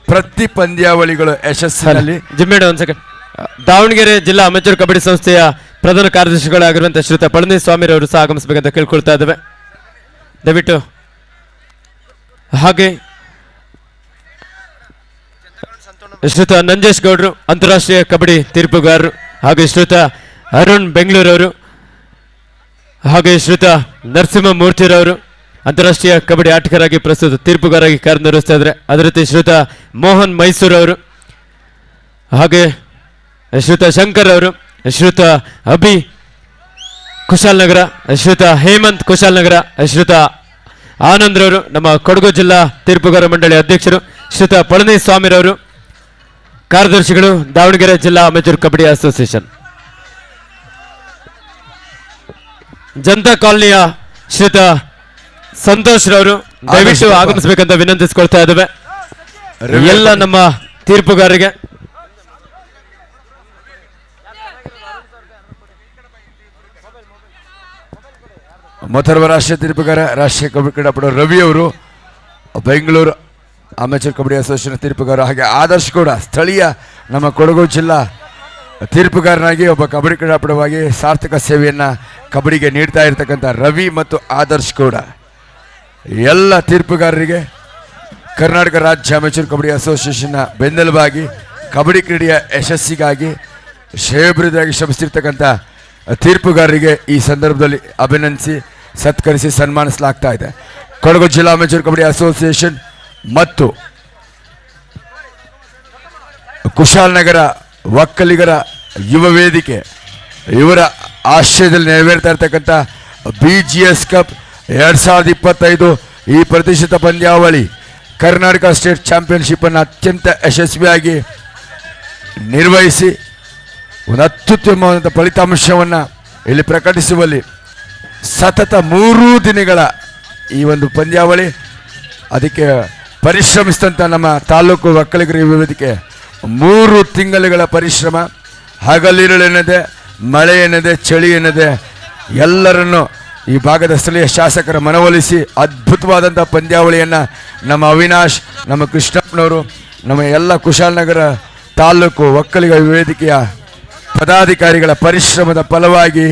ಪ್ರತಿ ಪಂದ್ಯಾವಳಿಗಳು ಯಶಸ್ಸಿನಲ್ಲಿ ಜಿಮ್ಮೇಡ ಒಂದು ಸೆಕೆಂಡ್. ದಾವಣಗೆರೆ ಜಿಲ್ಲಾ ಅಮೆಚೂರ್ ಕಬಡ್ಡಿ ಸಂಸ್ಥೆಯ ಪ್ರಧಾನ ಕಾರ್ಯದರ್ಶಿಗಳಾಗಿರುವಂತಹ ಶ್ರೀಯುತ ಪಳನಿಸ್ವಾಮಿರವರು ಸಹ ಆಗಮಿಸಬೇಕಂತ ಕೇಳ್ಕೊಳ್ತಾ ಇದ್ದೇವೆ. ದಯವಿಟ್ಟು ಹಾಗೆ ಶ್ರೀಯುತ ನಂಜೇಶ್ ಗೌಡ್ರು ಅಂತಾರಾಷ್ಟ್ರೀಯ ಕಬಡ್ಡಿ ತೀರ್ಪುಗಾರರು, ಹಾಗೆ ಶ್ರೀಯುತ ಅರುಣ್ ಬೆಂಗಳೂರವರು, ಹಾಗೆ ಶ್ರೀಯುತ ನರಸಿಂಹಮೂರ್ತಿರವರು ಅಂತಾರಾಷ್ಟ್ರೀಯ ಕಬಡ್ಡಿ ಆಟಗಾರಾಗಿ ಪ್ರಸ್ತುತ ತೀರ್ಪುಗಾರಾಗಿ ಕಾರ್ಯನಿರ್ವಹಿಸ್ತಾ ಇದ್ದಾರೆ. ಅದೇ ರೀತಿ ಶ್ರೀಯುತ ಮೋಹನ್ ಮೈಸೂರು ಅವರು, ಹಾಗೆ ಶ್ರೀಯುತ ಶಂಕರ್ ಅವರು, ಶ್ರೀಯುತ ಅಭಿ ಕುಶಾಲನಗರ, ಶ್ರೀಯುತ ಹೇಮಂತ್ ಕುಶಾಲನಗರ, ಶ್ರೀಯುತ ಆನಂದ್ರವರು ನಮ್ಮ ಕೊಡಗು ಜಿಲ್ಲಾ ತೀರ್ಪುಗಾರ ಮಂಡಳಿ ಅಧ್ಯಕ್ಷರು, ಶ್ರೀಯುತ ಪಳನಿಸ್ವಾಮಿರವರು ಕಾರ್ಯದರ್ಶಿಗಳು ದಾವಣಗೆರೆ ಜಿಲ್ಲಾ ಅಮೆಚೂರ್ ಕಬಡ್ಡಿ ಅಸೋಸಿಯೇಷನ್. ಜನತಾ ಕಾಲನಿಯ ಶ್ರೀಯುತ ಸಂತೋಷ್ ರವರು ದಯವಿಟ್ಟು ಆಗಮಿಸಬೇಕಂತ ವಿನಂತಿಸಿಕೊಳ್ತಾ ಇದ್ದೇವೆ. ಎಲ್ಲ ನಮ್ಮ ತೀರ್ಪುಗಾರರಿಗೆ ಮೊದಲ ರಾಷ್ಟ್ರೀಯ ತೀರ್ಪುಗಾರ ರಾಷ್ಟ್ರೀಯ ಕಬಡ್ಡಿ ಕ್ರೀಡಾಪಟು ರವಿ ಅವರು, ಬೆಂಗಳೂರು ಅಮೆಚೂರ್ ಕಬಡ್ಡಿ ಅಸೋಸಿಯೇಷನ್ ತೀರ್ಪುಗಾರ, ಹಾಗೆ ಆದರ್ಶ್ ಕೂಡ ಸ್ಥಳೀಯ ನಮ್ಮ ಕೊಡಗು ಜಿಲ್ಲಾ ತೀರ್ಪುಗಾರನಾಗಿ ಒಬ್ಬ ಕಬಡ್ಡಿ ಕ್ರೀಡಾಪಟುವಾಗಿ ಸಾರ್ಥಕ ಸೇವೆಯನ್ನು ಕಬಡ್ಡಿಗೆ ನೀಡ್ತಾ ಇರ್ತಕ್ಕಂಥ ರವಿ ಮತ್ತು ಆದರ್ಶ್ ಕೂಡ ಎಲ್ಲ ತೀರ್ಪುಗಾರರಿಗೆ ಕರ್ನಾಟಕ ರಾಜ್ಯ ಅಮೆಚೂರ್ ಕಬಡ್ಡಿ ಅಸೋಸಿಯೇಷನ್ನ ಬೆನ್ನೆಲುಬಾಗಿ ಕಬಡ್ಡಿ ಕ್ರೀಡೆಯ ಯಶಸ್ಸಿಗಾಗಿ ಶ್ರೇಯೋಭಿವೃದ್ಧಿಯಾಗಿ ಶ್ರಮಿಸಿರ್ತಕ್ಕಂಥ ತೀರ್ಪುಗಾರರಿಗೆ ಈ ಸಂದರ್ಭದಲ್ಲಿ ಅಭಿನಂದಿಸಿ ಸತ್ಕರಿಸಿ ಸನ್ಮಾನಿಸಲಾಗ್ತಾ ಇದೆ. ಕೊಡಗು ಜಿಲ್ಲಾ ಅಮೆಚೂರ್ ಕಬಡ್ಡಿ ಅಸೋಸಿಯೇಷನ್ ಮತ್ತು ಕುಶಾಲನಗರ ಒಕ್ಕಲಿಗರ ಯುವ ವೇದಿಕೆ ಇವರ ಆಶ್ರಯದಲ್ಲಿ ನೆರವೇರ್ತಾ ಇರ್ತಕ್ಕಂಥ BGS ಕಪ್ 2025 ಈ ಪ್ರತಿಷ್ಠಿತ ಪಂದ್ಯಾವಳಿ ಕರ್ನಾಟಕ ಸ್ಟೇಟ್ ಚಾಂಪಿಯನ್ಶಿಪ್ ಅನ್ನು ಅತ್ಯಂತ ಯಶಸ್ವಿಯಾಗಿ ನಿರ್ವಹಿಸಿ ಒಂದು ಅತ್ಯುತ್ತಮವಾದಂಥ ಫಲಿತಾಂಶವನ್ನು ಇಲ್ಲಿ ಪ್ರಕಟಿಸುವಲ್ಲಿ ಸತತ 3 ದಿನಗಳ ಈ ಒಂದು ಪಂದ್ಯಾವಳಿ ಅದಕ್ಕೆ ಪರಿಶ್ರಮಿಸಿದಂಥ ನಮ್ಮ ತಾಲೂಕು ಒಕ್ಕಲಿಗರ ಯುವ ವೇದಿಕೆ 3 ತಿಂಗಳುಗಳ ಪರಿಶ್ರಮ, ಹಗಲಿರುಳೆನ್ನದೆ ಮಳೆ ಎನ್ನದೆ ಚಳಿ ಎನ್ನದೆ ಎಲ್ಲರನ್ನು ಈ ಭಾಗದ ಸ್ಥಳೀಯ ಶಾಸಕರ ಮನವೊಲಿಸಿ ಅದ್ಭುತವಾದಂಥ ಪಂದ್ಯಾವಳಿಯನ್ನು ನಮ್ಮ ಅವಿನಾಶ್, ನಮ್ಮ ಕೃಷ್ಣಪ್ಪನವರು, ನಮ್ಮ ಎಲ್ಲ ಕುಶಾಲನಗರ ತಾಲೂಕು ಒಕ್ಕಲಿಗ ವೇದಿಕೆಯ ಪದಾಧಿಕಾರಿಗಳ ಪರಿಶ್ರಮದ ಫಲವಾಗಿ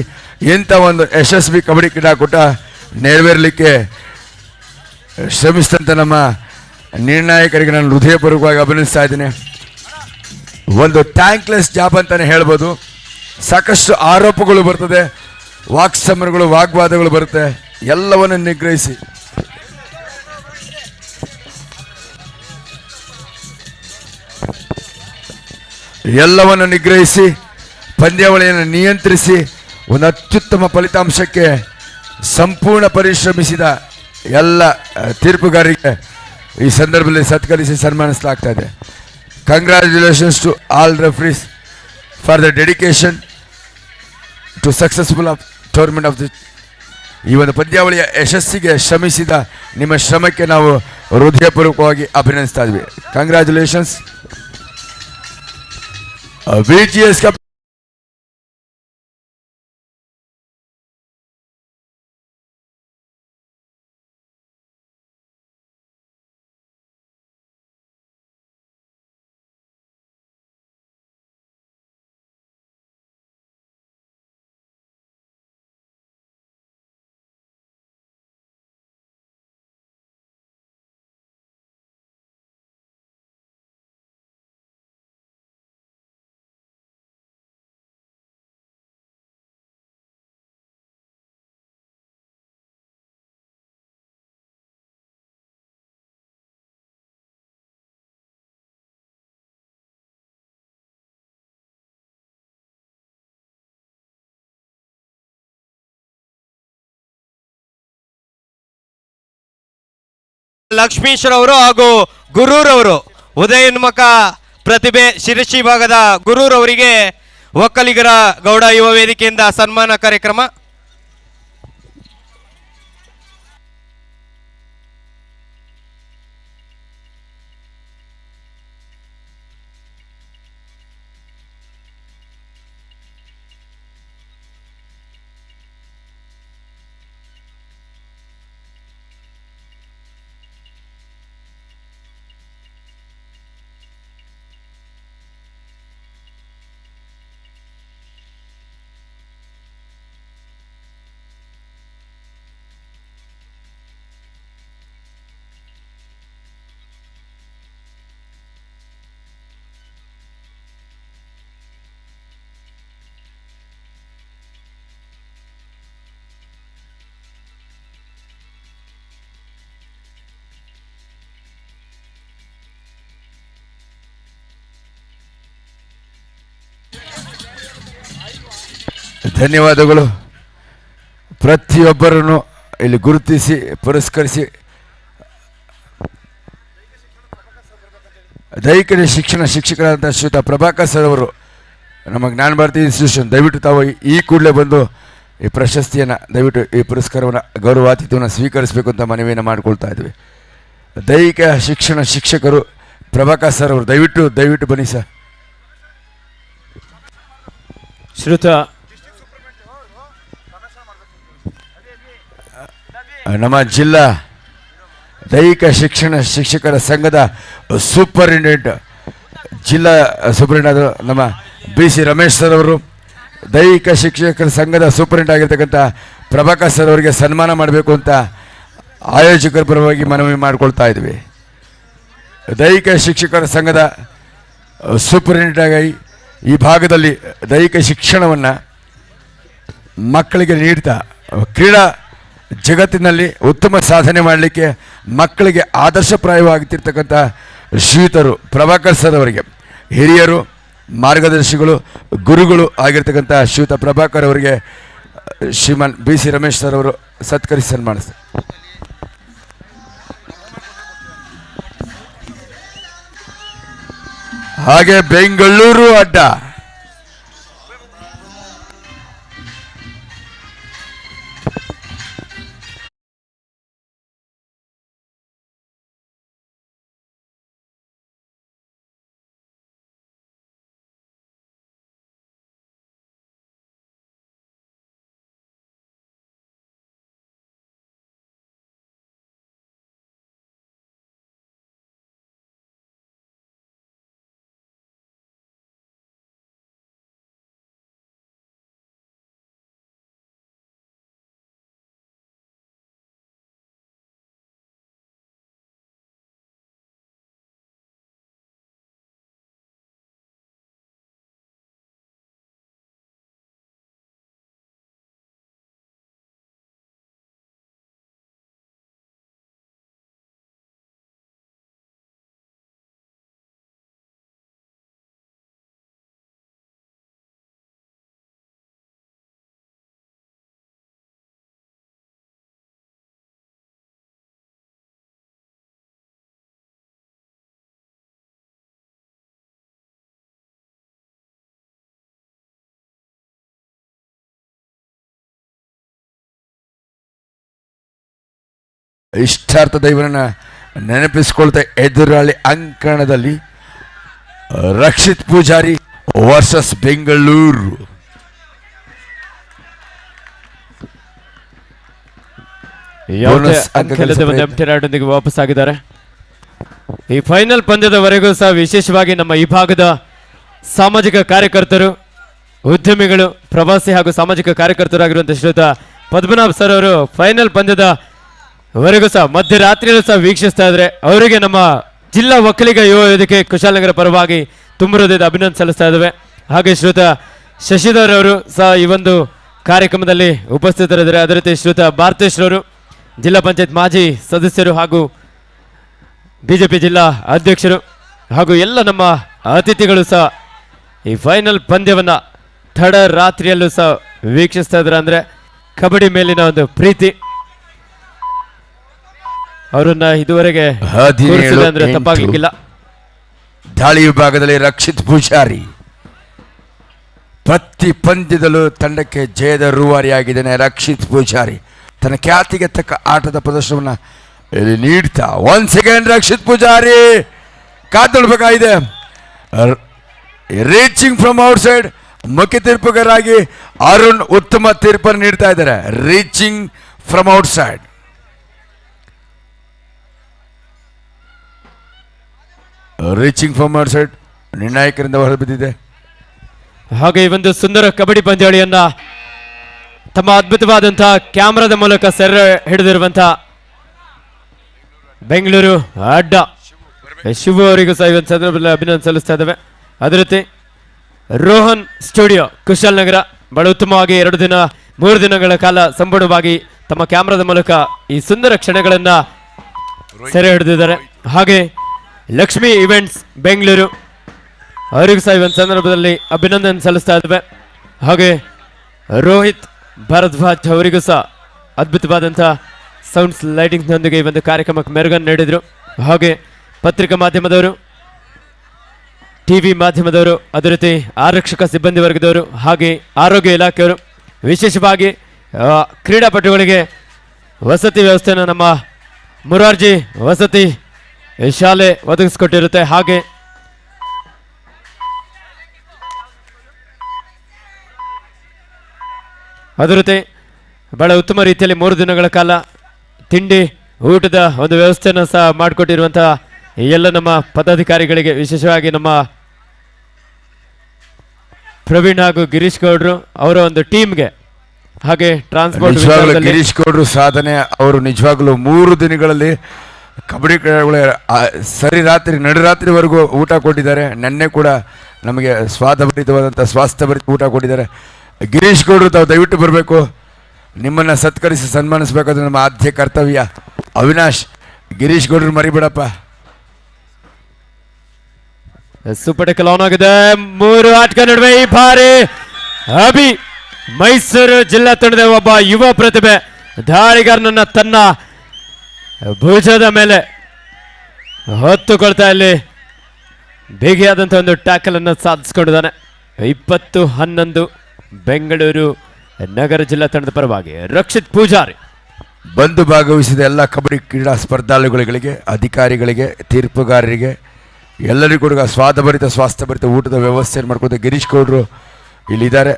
ಇಂಥ ಒಂದು ಯಶಸ್ವಿ ಕಬಡ್ಡಿ ಕ್ರೀಡಾಕೂಟ ನೆರವೇರಲಿಕ್ಕೆ ಶ್ರಮಿಸಿದಂಥ ನಮ್ಮ ನಿರ್ಣಾಯಕರಿಗೆ ನಾನು ಹೃದಯಪೂರ್ವಕವಾಗಿ ಅಭಿನಂದಿಸ್ತಾ ಇದ್ದೀನಿ. ಒಂದು ಥ್ಯಾಂಕ್ಲೆಸ್ ಜಾಬ್ ಅಂತಲೇ ಹೇಳ್ಬೋದು. ಸಾಕಷ್ಟು ಆರೋಪಗಳು ಬರ್ತದೆ, ವಾಕ್ಸಮರಗಳು, ವಾಗ್ವಾದಗಳು ಬರುತ್ತೆ. ಎಲ್ಲವನ್ನು ನಿಗ್ರಹಿಸಿ ಪಂದ್ಯಾವಳಿಯನ್ನು ನಿಯಂತ್ರಿಸಿ ಒಂದು ಅತ್ಯುತ್ತಮ ಫಲಿತಾಂಶಕ್ಕೆ ಸಂಪೂರ್ಣ ಪರಿಶ್ರಮಿಸಿದ ಎಲ್ಲ ತೀರ್ಪುಗಾರರಿಗೆ ಈ ಸಂದರ್ಭದಲ್ಲಿ ಸತ್ಕರಿಸಿ ಸನ್ಮಾನಿಸಲಾಗ್ತಾ ಇದೆ. Congratulations to all referees for the dedication to successful of tournament of the ಈ ಒಂದು ಪಂದ್ಯಾವಳಿಯ ಯಶಸ್ಸಿಗೆ ಶ್ರಮಿಸಿದ ನಿಮ್ಮ ಶ್ರಮಕ್ಕೆ ನಾವು ಹೃದಯಪೂರ್ವಕವಾಗಿ ಅಭಿನಂದಿಸ್ತಾ ಇದ್ವಿ. ಕಂಗ್ರ್ಯಾಚುಲೇಷನ್ಸ್. BGS ಕಪ್ ಲಕ್ಷ್ಮೀಶ್ವರವರು ಹಾಗೂ ಗುರೂರವರು ಉದಯೋನ್ಮುಖ ಪ್ರತಿಭೆ ಶಿರಸಿ ಭಾಗದ ಗುರೂರವರಿಗೆ ಒಕ್ಕಲಿಗರ ಗೌಡ ಯುವ ವೇದಿಕೆಯಿಂದ ಸನ್ಮಾನ ಕಾರ್ಯಕ್ರಮ. ಧನ್ಯವಾದಗಳು. ಪ್ರತಿಯೊಬ್ಬರನ್ನು ಇಲ್ಲಿ ಗುರುತಿಸಿ ಪುರಸ್ಕರಿಸಿ ದೈಹಿಕ ಶಿಕ್ಷಣ ಶಿಕ್ಷಕರಾದಂಥ ಶ್ರೀಯುತ ಪ್ರಭಾಕರ್ ಸರ್ ಅವರು ನಮ್ಮ ಜ್ಞಾನ ಭಾರತಿ ಇನ್ಸ್ಟಿಟ್ಯೂಷನ್ ದಯವಿಟ್ಟು ತಾವು ಈ ಕೂಡಲೇ ಬಂದು ಈ ಪ್ರಶಸ್ತಿಯನ್ನು ದಯವಿಟ್ಟು ಈ ಪುರಸ್ಕಾರವನ್ನು ಗೌರವಾತಿಥ್ಯವನ್ನು ಸ್ವೀಕರಿಸಬೇಕು ಅಂತ ಮನವಿಯನ್ನು ಮಾಡಿಕೊಳ್ತಾ ಇದ್ವಿ. ದೈಹಿಕ ಶಿಕ್ಷಣ ಶಿಕ್ಷಕರು ಪ್ರಭಾಕರ್ ಸರ್ ಅವರು ದಯವಿಟ್ಟು ಬನ್ನಿ ಸರ್. ಶ್ರುತ ನಮ್ಮ ಜಿಲ್ಲಾ ದೈಹಿಕ ಶಿಕ್ಷಣ ಶಿಕ್ಷಕರ ಸಂಘದ ಸೂಪರಿಂಟೆಂಡೆಂಟ್ ಜಿಲ್ಲಾ ಸೂಪರಿಂಟೆಂಡೆಂಟ್ ನಮ್ಮ BC ರಮೇಶ್ ಸರ್ ಅವರು, ದೈಹಿಕ ಶಿಕ್ಷಕರ ಸಂಘದ ಸೂಪರಿಂಟೆಂಡೆಂಟ್ ಆಗಿರ್ತಕ್ಕಂಥ ಪ್ರಭಾಕರ್ ಸರ್ ಅವರಿಗೆ ಸನ್ಮಾನ ಮಾಡಬೇಕು ಅಂತ ಆಯೋಜಕರ ಪರವಾಗಿ ಮನವಿ ಮಾಡಿಕೊಳ್ತಾ ಇದ್ವಿ. ದೈಹಿಕ ಶಿಕ್ಷಕರ ಸಂಘದ ಸೂಪರಿಂಟೆಂಡೆಂಟ್ ಆಗಿ ಈ ಭಾಗದಲ್ಲಿ ದೈಹಿಕ ಶಿಕ್ಷಣವನ್ನು ಮಕ್ಕಳಿಗೆ ನೀಡ್ತಾ ಕ್ರೀಡಾ ಜಗತ್ತಿನಲ್ಲಿ ಉತ್ತಮ ಸಾಧನೆ ಮಾಡಲಿಕ್ಕೆ ಮಕ್ಕಳಿಗೆ ಆದರ್ಶಪ್ರಾಯವಾಗುತ್ತಿರ್ತಕ್ಕಂಥ ಶ್ರೀಯುತರು ಪ್ರಭಾಕರ್ ಸರ್ ಅವರಿಗೆ, ಹಿರಿಯರು ಮಾರ್ಗದರ್ಶಿಗಳು ಗುರುಗಳು ಆಗಿರ್ತಕ್ಕಂಥ ಶ್ರೀಯುತ ಪ್ರಭಾಕರ್ ಅವರಿಗೆ ಶ್ರೀಮಾನ್ BC ರಮೇಶ್ ಸರ್ ಅವರು ಸತ್ಕರಿಸಿ ಸನ್ಮಾನಿಸ್ತಾರೆ. ಹಾಗೆ ಬೆಂಗಳೂರು ಅಡ್ಡ ಇಷ್ಟಾರ್ಥ ದೈವರನ್ನ ನೆನಪಿಸಿಕೊಳ್ತಾ ಎದುರಾಳಿ ಅಂಕಣದಲ್ಲಿ ರಕ್ಷಿತ್ ಪೂಜಾರಿ ವರ್ಸಸ್ ಬೆಂಗಳೂರು. ಎಂಟಿ ವಾಪಸ್ ಆಗಿದ್ದಾರೆ. ಈ ಫೈನಲ್ ಪಂದ್ಯದವರೆಗೂ ಸಹ ವಿಶೇಷವಾಗಿ ನಮ್ಮ ಈ ಭಾಗದ ಸಾಮಾಜಿಕ ಕಾರ್ಯಕರ್ತರು, ಉದ್ಯಮಿಗಳು, ಪ್ರವಾಸಿ ಹಾಗೂ ಸಾಮಾಜಿಕ ಕಾರ್ಯಕರ್ತರಾಗಿರುವಂತಹ ಶ್ರೀಯುತ ಪದ್ಮನಾಭ್ ಸರ್ ಅವರು ಫೈನಲ್ ಪಂದ್ಯದ ವರೆಗೂ ಸಹ ಮಧ್ಯರಾತ್ರಿಯಲ್ಲೂ ಸಹ ವೀಕ್ಷಿಸ್ತಾ ಇದ್ರೆ ಅವರಿಗೆ ನಮ್ಮ ಜಿಲ್ಲಾ ಒಕ್ಕಲಿಗ ಯುವ ವೇದಿಕೆ ಕುಶಾಲನಗರ ಪರವಾಗಿ ತುಂಬ ಹೃದಯದ ಅಭಿನಂದನೆ ಸಲ್ಲಿಸ್ತಾ ಇದ್ದೇವೆ. ಹಾಗೆ ಶ್ರೀಯುತ ಶಶಿಧರ್ ಅವರು ಸಹ ಈ ಒಂದು ಕಾರ್ಯಕ್ರಮದಲ್ಲಿ ಉಪಸ್ಥಿತರಿದ್ದಾರೆ. ಅದೇ ರೀತಿ ಶ್ರೀಯುತ ಭಾರತೇಶ್ವರವರು ಜಿಲ್ಲಾ ಪಂಚಾಯತ್ ಮಾಜಿ ಸದಸ್ಯರು ಹಾಗೂ ಬಿಜೆಪಿ ಜಿಲ್ಲಾ ಅಧ್ಯಕ್ಷರು ಹಾಗೂ ಎಲ್ಲ ನಮ್ಮ ಅತಿಥಿಗಳು ಸಹ ಈ ಫೈನಲ್ ಪಂದ್ಯವನ್ನ ತಡ ರಾತ್ರಿಯಲ್ಲೂ ಸಹ ವೀಕ್ಷಿಸ್ತಾ ಇದ್ದಾರೆ. ಅಂದ್ರೆ ಕಬಡ್ಡಿ ಮೇಲಿನ ಒಂದು ಪ್ರೀತಿ. ಅವರನ್ನ ಇದುವರೆಗೆ 17 ಕೂರಿಸಿದೆ ಅಂದ್ರೆ 8. ತಪ್ಪಾಗ್ಲಿಕ್ಕಿಲ್ಲ. ದಾಳಿ ವಿಭಾಗದಲ್ಲಿ ರಕ್ಷಿತ್ ಪೂಜಾರಿ ಪ್ರತಿ ಪಂದ್ಯದಲ್ಲೂ ತಂಡಕ್ಕೆ ಜಯದ ರೂವಾರಿಯಾಗಿದ್ದಾನೆ. ರಕ್ಷಿತ್ ಪೂಜಾರಿ ತನ್ನ ಖ್ಯಾತಿಗೆ ತಕ್ಕ ಆಟದ ಪ್ರದರ್ಶನವನ್ನು ಇಲ್ಲಿ ನೀಡ್ತಾ 1 ಸೆಕೆಂಡ್ ರಕ್ಷಿತ್ ಪೂಜಾರಿ ಕಾತೊಳ್ಬೇಕಾಗಿದೆ. ರೀಚಿಂಗ್ ಫ್ರಮ್ ಔಟ್ ಸೈಡ್ ಮುಖ್ಯ ತೀರ್ಪುಗಾರಾಗಿ ಅರುಣ್ ಉತ್ತಮ ತೀರ್ಪನ್ನು ನೀಡ್ತಾ ಇದ್ದಾರೆ. ರೀಚಿಂಗ್ ಫ್ರಮ್ ಔಟ್ ಸೈಡ್ ನಿರ್ಣಾಯಕರಿಂದ ಹೊರಬಿದ್ದಿದೆ. ಹಾಗೆ ಈ ಒಂದು ಸುಂದರ ಕಬಡ್ಡಿ ಪಂದ್ಯಾವಳಿಯನ್ನ ತಮ್ಮ ಅದ್ಭುತವಾದಂತಹ ಕ್ಯಾಮರಾದ ಮೂಲಕ ಸೆರೆ ಹಿಡಿದಿರುವಂತಹ ಬೆಂಗಳೂರು ಅಡ್ಡ ಶಿವು ಅವರಿಗೂ ಸಹ ಈ ಒಂದು ಸಂದರ್ಭದಲ್ಲಿ ಅಭಿನಂದನೆ ಸಲ್ಲಿಸ್ತಾ ಇದ್ದೇವೆ. ಅದೇ ರೀತಿ ರೋಹನ್ ಸ್ಟುಡಿಯೋ ಕುಶಾಲನಗರ ಬಹಳ ಉತ್ತಮವಾಗಿ 3 ದಿನಗಳ ಕಾಲ ಸಂಪೂರ್ಣವಾಗಿ ತಮ್ಮ ಕ್ಯಾಮರಾದ ಮೂಲಕ ಈ ಸುಂದರ ಕ್ಷಣಗಳನ್ನ ಸೆರೆ ಹಿಡಿದಿದ್ದಾರೆ. ಹಾಗೆ ಲಕ್ಷ್ಮಿ ಇವೆಂಟ್ಸ್ ಬೆಂಗಳೂರು ಅವರಿಗೂ ಸಹ ಈ ಒಂದು ಸಂದರ್ಭದಲ್ಲಿ ಅಭಿನಂದನೆ ಸಲ್ಲಿಸ್ತಾ ಇದ್ದೇವೆ. ಹಾಗೆ ರೋಹಿತ್ ಭರದ್ವಾಜ್ ಅವರಿಗೂ ಸಹ ಅದ್ಭುತವಾದಂತಹ ಸೌಂಡ್ಸ್ ಲೈಟಿಂಗ್ನೊಂದಿಗೆ ಈ ಒಂದು ಕಾರ್ಯಕ್ರಮಕ್ಕೆ ಮೆರುಗನ್ನು ನೀಡಿದರು. ಹಾಗೆ ಪತ್ರಿಕಾ ಮಾಧ್ಯಮದವರು, ಟಿವಿ ಮಾಧ್ಯಮದವರು, ಅದೇ ರೀತಿ ಆರಕ್ಷಕ ಸಿಬ್ಬಂದಿ ವರ್ಗದವರು, ಹಾಗೆ ಆರೋಗ್ಯ ಇಲಾಖೆಯವರು, ವಿಶೇಷವಾಗಿ ಕ್ರೀಡಾಪಟುಗಳಿಗೆ ವಸತಿ ವ್ಯವಸ್ಥೆಯನ್ನು ನಮ್ಮ ಮುರಾರ್ಜಿ ವಸತಿ ಶಾಲೆ ಒದಗಿಸಿಕೊಟ್ಟಿರುತ್ತೆ. ಹಾಗೆ ಅದೇ ರೀತಿ ಬಹಳ ಉತ್ತಮ ರೀತಿಯಲ್ಲಿ 3 ದಿನಗಳ ಕಾಲ ತಿಂಡಿ ಊಟದ ಒಂದು ವ್ಯವಸ್ಥೆಯನ್ನು ಸಹ ಮಾಡಿಕೊಟ್ಟಿರುವಂತಹ ಎಲ್ಲ ನಮ್ಮ ಪದಾಧಿಕಾರಿಗಳಿಗೆ, ವಿಶೇಷವಾಗಿ ನಮ್ಮ ಪ್ರವೀಣ್ ಹಾಗೂ ಗಿರೀಶ್ ಗೌಡ್ರು ಅವರ ಒಂದು ಟೀಮ್ಗೆ, ಹಾಗೆ ಟ್ರಾನ್ಸ್ಪೋರ್ಟ್ ಗಿರೀಶ್ ಗೌಡ್ರು ಸಾಧನೆ. ಅವರು ನಿಜವಾಗ್ಲೂ 3 ದಿನಗಳಲ್ಲಿ ಕಬಡ್ಡಿ ಕ್ರೀಡೆಗಳ ಸರಿ ನಡುರಾತ್ರಿವರೆಗೂ ಊಟ ಕೊಟ್ಟಿದ್ದಾರೆ. ನೆನ್ನೆ ಕೂಡ ನಮಗೆ ಸ್ವಾಸ್ಥಭರಿತ ಊಟ ಕೊಟ್ಟಿದ್ದಾರೆ. ಗಿರೀಶ್ ಗೌಡ್ರು ತಾವು ದಯವಿಟ್ಟು ಬರಬೇಕು, ನಿಮ್ಮನ್ನು ಸತ್ಕರಿಸಿ ಸನ್ಮಾನಿಸಬೇಕಾದ್ರೆ ನಮ್ಮ ಆದ್ಯ ಕರ್ತವ್ಯ. ಅವಿನಾಶ್, ಗಿರೀಶ್ ಗೌಡ್ರು ಮರಿಬೇಡಪ್ಪ. ಸೂಪರ್ ಟೆಕಲ್ ಆನ್ ಆಗಿದೆ. 3 ಆಟಗಾರ ನಡುವೆ ಈ ಬಾರಿ ಅಭಿ ಮೈಸೂರು ಜಿಲ್ಲಾ ತಂಡದ ಒಬ್ಬ ಯುವ ಪ್ರತಿಭೆ ದಾಳಿಗಾರನನ್ನ ತನ್ನ ಭುಜದ ಮೇಲೆ ಹೊತ್ತುಕೊಳ್ತಾ ಇಲ್ಲಿ ಬೇಗಿಯಾದಂಥ ಒಂದು ಟ್ಯಾಕಲ್ ಅನ್ನು ಸಾಧಿಸಿಕೊಂಡಿದ್ದಾನೆ. 20-11 ಬೆಂಗಳೂರು ನಗರ ಜಿಲ್ಲಾ ತಂಡದ ಪರವಾಗಿ ರಕ್ಷಿತ್ ಪೂಜಾರಿ. ಬಂದು ಭಾಗವಹಿಸಿದ ಎಲ್ಲ ಕಬಡ್ಡಿ ಕ್ರೀಡಾ ಸ್ಪರ್ಧಾಳುಗಳಿಗೆ, ಅಧಿಕಾರಿಗಳಿಗೆ, ತೀರ್ಪುಗಾರರಿಗೆ ಎಲ್ಲರಿಗೂ ಕೂಡ ಸ್ವಾಸ್ಥ್ಯಭರಿತ ಊಟದ ವ್ಯವಸ್ಥೆಯನ್ನು ಮಾಡ್ಕೊಂಡು ಗಿರೀಶ್ ಗೌಡ್ರು ಇಲ್ಲಿದ್ದಾರೆ.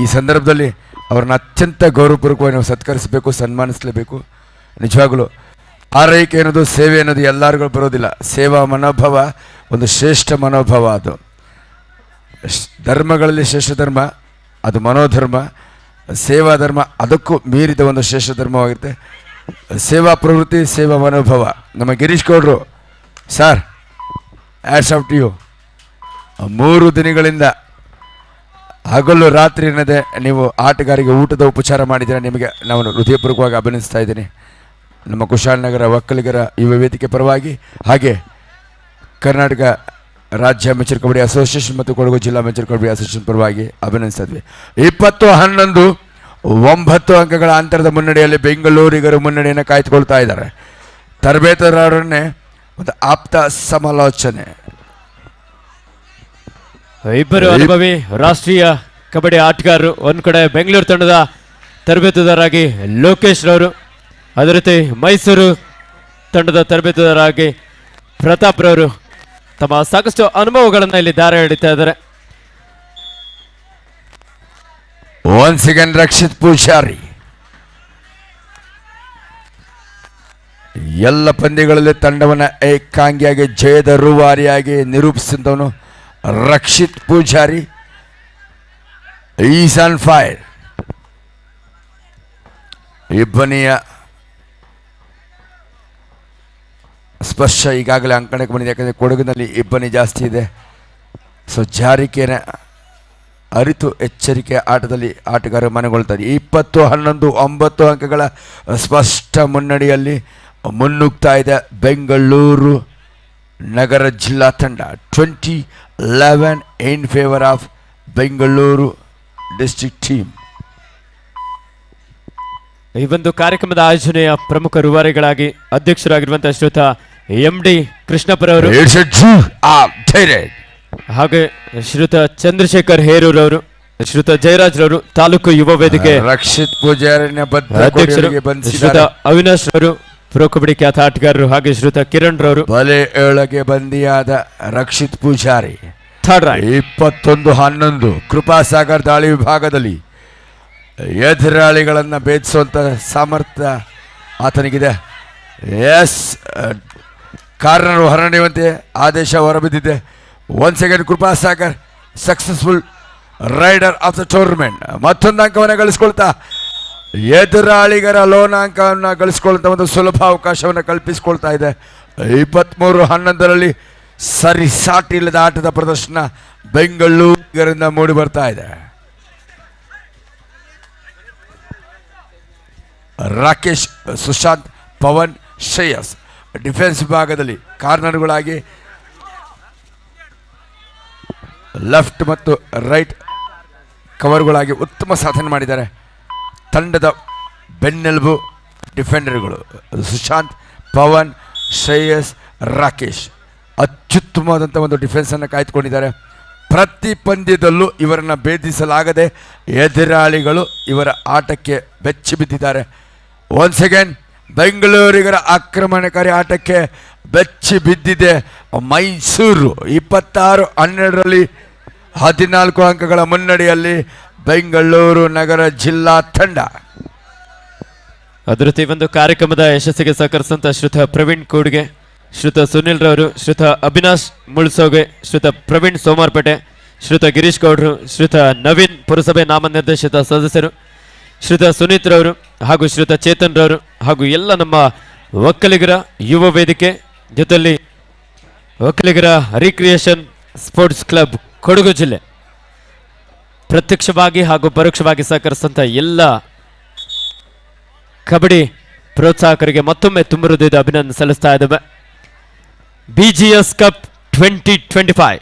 ಈ ಸಂದರ್ಭದಲ್ಲಿ ಅವ್ರನ್ನ ಅತ್ಯಂತ ಗೌರವಪೂರ್ವಕವಾಗಿ ನಾವು ಸತ್ಕರಿಸಬೇಕು, ಸನ್ಮಾನಿಸಲೇಬೇಕು. ನಿಜವಾಗಲೂ ಆರೈಕೆ ಅನ್ನೋದು, ಸೇವೆ ಅನ್ನೋದು ಎಲ್ಲರಿಗೂ ಬರೋದಿಲ್ಲ. ಸೇವಾ ಮನೋಭಾವ ಒಂದು ಶ್ರೇಷ್ಠ ಮನೋಭಾವ. ಅದು ಧರ್ಮಗಳಲ್ಲಿ ಶ್ರೇಷ್ಠ ಧರ್ಮ ಅದು ಮನೋಧರ್ಮ. ಸೇವಾ ಧರ್ಮ ಅದಕ್ಕೂ ಮೀರಿದ ಒಂದು ಶ್ರೇಷ್ಠ ಧರ್ಮವಾಗಿರುತ್ತೆ. ಸೇವಾ ಪ್ರವೃತ್ತಿ, ಸೇವಾ ಮನೋಭಾವ. ನಮ್ಮ ಗಿರೀಶ್ ಗೌಡ್ರು sir, hats off to you. 3 ದಿನಗಳಿಂದ ಹಗಲು ರಾತ್ರಿ ಅನ್ನದೆ ನೀವು ಆಟಗಾರಿಗೆ ಊಟದ ಉಪಚಾರ ಮಾಡಿದರೆ ನಿಮಗೆ ನಾನು ಹೃದಯಪೂರ್ವಕವಾಗಿ ಅಭಿನಂದಿಸ್ತಾ ಇದ್ದೀನಿ. ನಮ್ಮ ಕುಶಾಲನಗರ ಒಕ್ಕಲಿಗರ ಯುವ ವೇದಿಕೆ ಪರವಾಗಿ, ಹಾಗೆ ಕರ್ನಾಟಕ ರಾಜ್ಯ ಮೆಚೂರ್ ಕಬಡ್ಡಿ ಅಸೋಸಿಯೇಷನ್ ಮತ್ತು ಕೊಡಗು ಜಿಲ್ಲಾ ಮೆಚೂರ್ ಕಬಡ್ಡಿ ಅಸೋಸಿಯೇಷನ್ ಪರವಾಗಿ ಅಭಿನಂದಿಸ್ತಾ ಇದ್ವಿ. 20-11 9 ಅಂಕಗಳ ಅಂತರದ ಮುನ್ನಡೆಯಲ್ಲಿ ಬೆಂಗಳೂರಿಗರು ಮುನ್ನಡೆಯನ್ನು ಕಾಯ್ದುಕೊಳ್ತಾ ಇದ್ದಾರೆ. ತರಬೇತುದಾರರನ್ನೇ ಒಂದು ಆಪ್ತ ಸಮಾಲೋಚನೆ. ಇಬ್ಬರು ಅನುಭವಿ ರಾಷ್ಟ್ರೀಯ ಕಬಡ್ಡಿ ಆಟಗಾರರು. ಒಂದು ಕಡೆ ಬೆಂಗಳೂರು ತಂಡದ ತರಬೇತುದಾರರಾಗಿ ಲೋಕೇಶ್ ರವರು, ಅದೇ ರೀತಿ ಮೈಸೂರು ತಂಡದ ತರಬೇತುದಾರರಾಗಿ ಪ್ರತಾಪ್ ರವರು ತಮ್ಮ ಸಾಕಷ್ಟು ಅನುಭವಗಳನ್ನು ಇಲ್ಲಿ ದಾರ ಹಿಡಿತಾ ಇದ್ದಾರೆ. ಒನ್ಸ್ ಅಗೇನ್ ರಕ್ಷಿತ್ ಪೂಜಾರಿ ಎಲ್ಲ ಪಂದ್ಯಗಳಲ್ಲಿ ತಂಡವನ್ನು ಏಕಾಂಗಿಯಾಗಿ ಜಯದ ರೂವಾರಿಯಾಗಿ ನಿರೂಪಿಸಿದವನು Rakshith Poojary. Is on fire. ಇಬ್ಬನಿಯ ಸ್ಪರ್ಶ ಈಗಾಗಲೇ ಅಂಕಣಕ್ಕೆ ಬಂದಿದೆ. ಯಾಕಂದರೆ ಕೊಡಗಿನಲ್ಲಿ ಇಬ್ಬನಿ ಜಾಸ್ತಿ ಇದೆ. ಸೊ ಜಾರಿಕೆನ ಅರಿತು ಎಚ್ಚರಿಕೆ ಆಟದಲ್ಲಿ ಆಟಗಾರರು ಮನೆಗೊಳ್ತಾರೆ. 20-11 9 ಅಂಕಗಳ ಸ್ಪಷ್ಟ ಮುನ್ನಡೆಯಲ್ಲಿ ಮುನ್ನುಗ್ತಾ ಇದೆ ಬೆಂಗಳೂರು ನಗರ ಜಿಲ್ಲಾ ತಂಡ. 20-11 ಇನ್ favour of Bengaluru district team. ಈ ಒಂದು ಕಾರ್ಯಕ್ರಮದ ಆಯೋಜನೆಯ ಪ್ರಮುಖ ರೂವಾರಿಗಳಾಗಿ ಅಧ್ಯಕ್ಷರಾಗಿರುವಂತಹ ಶ್ರೀಯುತ MD ಕೃಷ್ಣಪ್ಪರವರು, It's a Jew updated. ಹಾಗೆ ಶ್ರೀಯುತ ಚಂದ್ರಶೇಖರ್ ಹೇರೂರವರು, ಶ್ರೀಯುತ ಜಯರಾಜ್ ರವರು, ತಾಲೂಕು ಯುವ ವೇದಿಕೆ ರಕ್ಷಿತ್ ಪೂಜಾರಿನ ಬದ್ಧ ಅಧ್ಯಕ್ಷರು, ಕೊಡುಗೆಗೆ ಶ್ರೀಯುತ ಬಂದಿದ್ದಾರೆ. ಅವಿನಾಶ್ ರವರು, ಪ್ರೊ ಕಬಡ್ಡಿ ಖ್ಯಾತ ಆಟಗಾರರು, ಹಾಗೆ ಶ್ರೀಯುತ ಕಿರಣ್ ರವರು ಬಲೆ ಏಳಗೆ ಬಂದಿಯಾದ ರಕ್ಷಿತ್ ಪೂಜಾರಿ ಥರ್ಡ್ ರ್ಯಾಂಕ್. 21-11 ಕೃಪಾಸಾಗರ್ ದಾಳಿ ವಿಭಾಗದಲ್ಲಿ ಎದುರಾಳಿಗಳನ್ನು ಭೇದಿಸುವಂತ ಸಾಮರ್ಥ್ಯ ಆತನಿಗಿದೆ. ಕಾರಣರು ಹೊರನಡೆಯುವಂತೆ ಆದೇಶ ಹೊರಬಿದ್ದಿದೆ. Once again Kripasagar successful raider of the tournament. ಮತ್ತೊಂದು ಅಂಕವನ್ನು ಗಳಿಸ್ಕೊಳ್ತಾ ಎದುರಾಳಿಗರ ಲೋನಾಂಕವನ್ನು ಗಳಿಸ್ಕೊಳ್ತಾ ಒಂದು ಸುಲಭ ಅವಕಾಶವನ್ನು ಕಲ್ಪಿಸಿಕೊಳ್ತಾ ಇದೆ. 23-11ರಲ್ಲಿ ಸರಿಸಾಟಿ ಇಲ್ಲದ ಆಟದ ಪ್ರದರ್ಶನ ಬೆಂಗಳೂರಿಗರಿಂದ ಮೂಡಿ ಬರ್ತಾ ಇದೆ. ರಾಕೇಶ್, ಸುಶಾಂತ್, ಪವನ್, ಶ್ರೇಯಸ್ ಡಿಫೆನ್ಸ್ ವಿಭಾಗದಲ್ಲಿ ಕಾರ್ನರ್ಗಳಾಗಿ ಲೆಫ್ಟ್ ಮತ್ತು ರೈಟ್ ಕವರ್ಗಳಾಗಿ ಉತ್ತಮ ಸಾಧನೆ ಮಾಡಿದ್ದಾರೆ. ತಂಡದ ಬೆನ್ನೆಲುಬು ಡಿಫೆಂಡರ್ಗಳು ಸುಶಾಂತ್, ಪವನ್, ಶ್ರೇಯಸ್, ರಾಕೇಶ್ ಅತ್ಯುತ್ತಮವಾದಂಥ ಒಂದು ಡಿಫೆನ್ಸನ್ನು ಕಾಯ್ದುಕೊಂಡಿದ್ದಾರೆ. ಪ್ರತಿ ಪಂದ್ಯದಲ್ಲೂ ಇವರನ್ನು ಭೇದಿಸಲಾಗದೆ ಎದುರಾಳಿಗಳು ಇವರ ಆಟಕ್ಕೆ ಬೆಚ್ಚಿ ಬಿದ್ದಿದ್ದಾರೆ. ಒನ್ಸ್ ಅಗೇನ್ ಬೆಂಗಳೂರಿಗರ ಆಕ್ರಮಣಕಾರಿ ಆಟಕ್ಕೆ ಬೆಚ್ಚಿ ಬಿದ್ದಿದೆ ಮೈಸೂರು. 26-12ರಲ್ಲಿ 14 ಅಂಕಗಳ ಮುನ್ನಡೆಯಲ್ಲಿ ಬೆಂಗಳೂರು ನಗರ ಜಿಲ್ಲಾ ತಂಡ. ಅದೇ ರೀತಿ ಒಂದು ಕಾರ್ಯಕ್ರಮದ ಯಶಸ್ಸಿಗೆ ಸಹಕರಿಸಿದಂತ ಶ್ರೀಯುತ ಪ್ರವೀಣ್ ಕೂಡ್ಗೆ, ಶ್ರೀಯುತ ಸುನಿಲ್ ರವರು, ಶ್ರೀಯುತ ಅವಿನಾಶ್ ಮುಳ್ಸೋಗೆ, ಶ್ರೀಯುತ ಪ್ರವೀಣ್ ಸೋಮಾರ್ಪೇಟೆ, ಶ್ರೀಯುತ ಗಿರೀಶ್ ಗೌಡ್ರು, ಶ್ರೀಯುತ ನವೀನ್ ಪುರಸಭೆ ನಾಮನಿರ್ದೇಶಿತ ಸದಸ್ಯರು, ಶ್ರೀಯುತ ಸುನೀತ್ ರವರು, ಹಾಗೂ ಶ್ರೀಯುತ ಚೇತನ್ ರವರು, ಹಾಗೂ ಎಲ್ಲ ನಮ್ಮ ಒಕ್ಕಲಿಗರ ಯುವ ವೇದಿಕೆ ಜೊತೆಯಲ್ಲಿ ಒಕ್ಕಲಿಗರ ರಿಕ್ರಿಯೇಷನ್ ಸ್ಪೋರ್ಟ್ಸ್ ಕ್ಲಬ್ ಕೊಡಗು ಜಿಲ್ಲೆ ಪ್ರತ್ಯಕ್ಷವಾಗಿ ಹಾಗೂ ಪರೋಕ್ಷವಾಗಿ ಸಹಕರಿಸಿದಂಥ ಎಲ್ಲ ಕಬಡ್ಡಿ ಪ್ರೋತ್ಸಾಹಕರಿಗೆ ಮತ್ತೊಮ್ಮೆ ತುಂಬ ಹೃದಯದ ಅಭಿನಂದನೆ ಸಲ್ಲಿಸ್ತಾ ಇದ್ದೇವೆ. BGS ಕಪ್ 2025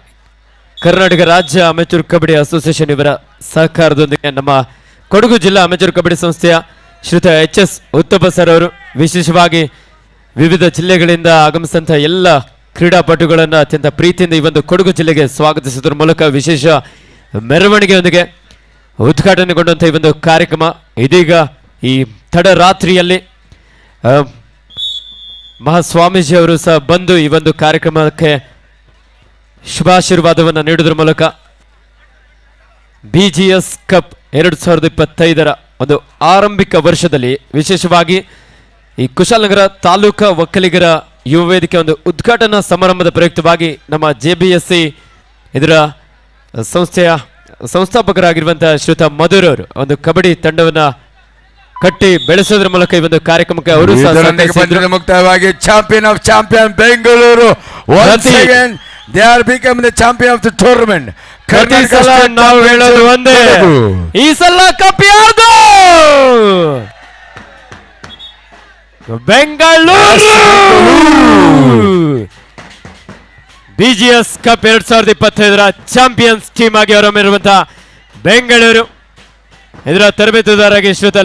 ಕರ್ನಾಟಕ ರಾಜ್ಯ ಅಮೆಚೂರ್ ಕಬಡ್ಡಿ ಅಸೋಸಿಯೇಷನ್ ಇವರ ಸಹಕಾರದೊಂದಿಗೆ ನಮ್ಮ ಕೊಡಗು ಜಿಲ್ಲಾ ಅಮೆಚೂರ್ ಕಬಡ್ಡಿ ಸಂಸ್ಥೆಯ ಶ್ರೀಯುತ HS ಉತ್ತಪ್ಪ ಸರ್ ಅವರು ವಿಶೇಷವಾಗಿ ವಿವಿಧ ಜಿಲ್ಲೆಗಳಿಂದ ಆಗಮಿಸಿದಂಥ ಎಲ್ಲ ಕ್ರೀಡಾಪಟುಗಳನ್ನು ಅತ್ಯಂತ ಪ್ರೀತಿಯಿಂದ ಈ ಒಂದು ಕೊಡಗು ಜಿಲ್ಲೆಗೆ ಸ್ವಾಗತಿಸುವುದರ ಮೂಲಕ ವಿಶೇಷ ಮೆರವಣಿಗೆಯೊಂದಿಗೆ ಉದ್ಘಾಟನೆಗೊಂಡಂಥ ಈ ಒಂದು ಕಾರ್ಯಕ್ರಮ ಇದೀಗ ಈ ತಡರಾತ್ರಿಯಲ್ಲಿ ಮಹಾಸ್ವಾಮೀಜಿ ಅವರು ಸಹ ಬಂದು ಈ ಒಂದು ಕಾರ್ಯಕ್ರಮಕ್ಕೆ ಶುಭಾಶೀರ್ವಾದವನ್ನು ನೀಡುವುದರ ಮೂಲಕ BGS ಕಪ್ 2025ರ ಒಂದು ಆರಂಭಿಕ ವರ್ಷದಲ್ಲಿ ವಿಶೇಷವಾಗಿ ಈ ಕುಶಾಲನಗರ ತಾಲೂಕಾ ಒಕ್ಕಲಿಗರ ಯುವ ವೇದಿಕೆ ಒಂದು ಉದ್ಘಾಟನಾ ಸಮಾರಂಭದ ಪ್ರಯುಕ್ತವಾಗಿ ನಮ್ಮ JBSC ಇದರ ಸಂಸ್ಥೆಯ ಸಂಸ್ಥಾಪಕರಾಗಿರುವಂತಹ ಶ್ರೀಯುತ ಮಧುರ್ ಅವರು ಒಂದು ಕಬಡ್ಡಿ ತಂಡವನ್ನ ಕಟ್ಟಿ ಬೆಳೆಸೋದ್ರ ಮೂಲಕ ಈ ಒಂದು ಕಾರ್ಯಕ್ರಮಕ್ಕೆ ಅವರು ಮುಕ್ತವಾಗಿ champion of champion Bengaluru once again they are become the champion of the tournament. ಪ್ರತಿ ಸಲ ನಾವು ಹೇಳೋದು ಒಂದೇ, ಈ ಸಲ ಕಪ್ ಯಾರ್ದು? ಬೆಂಗಳೂರು. BGS ಕಪ್ 2025ರ ಚಾಂಪಿಯನ್ಸ್ ಟೀಮ್ ಆಗಿ ಹೊರಹೊಮ್ಮಿರುವಂತಹ ಬೆಂಗಳೂರು ಇದರ ತರಬೇತುದಾರರಾಗಿ ಶ್ರೀಯುತ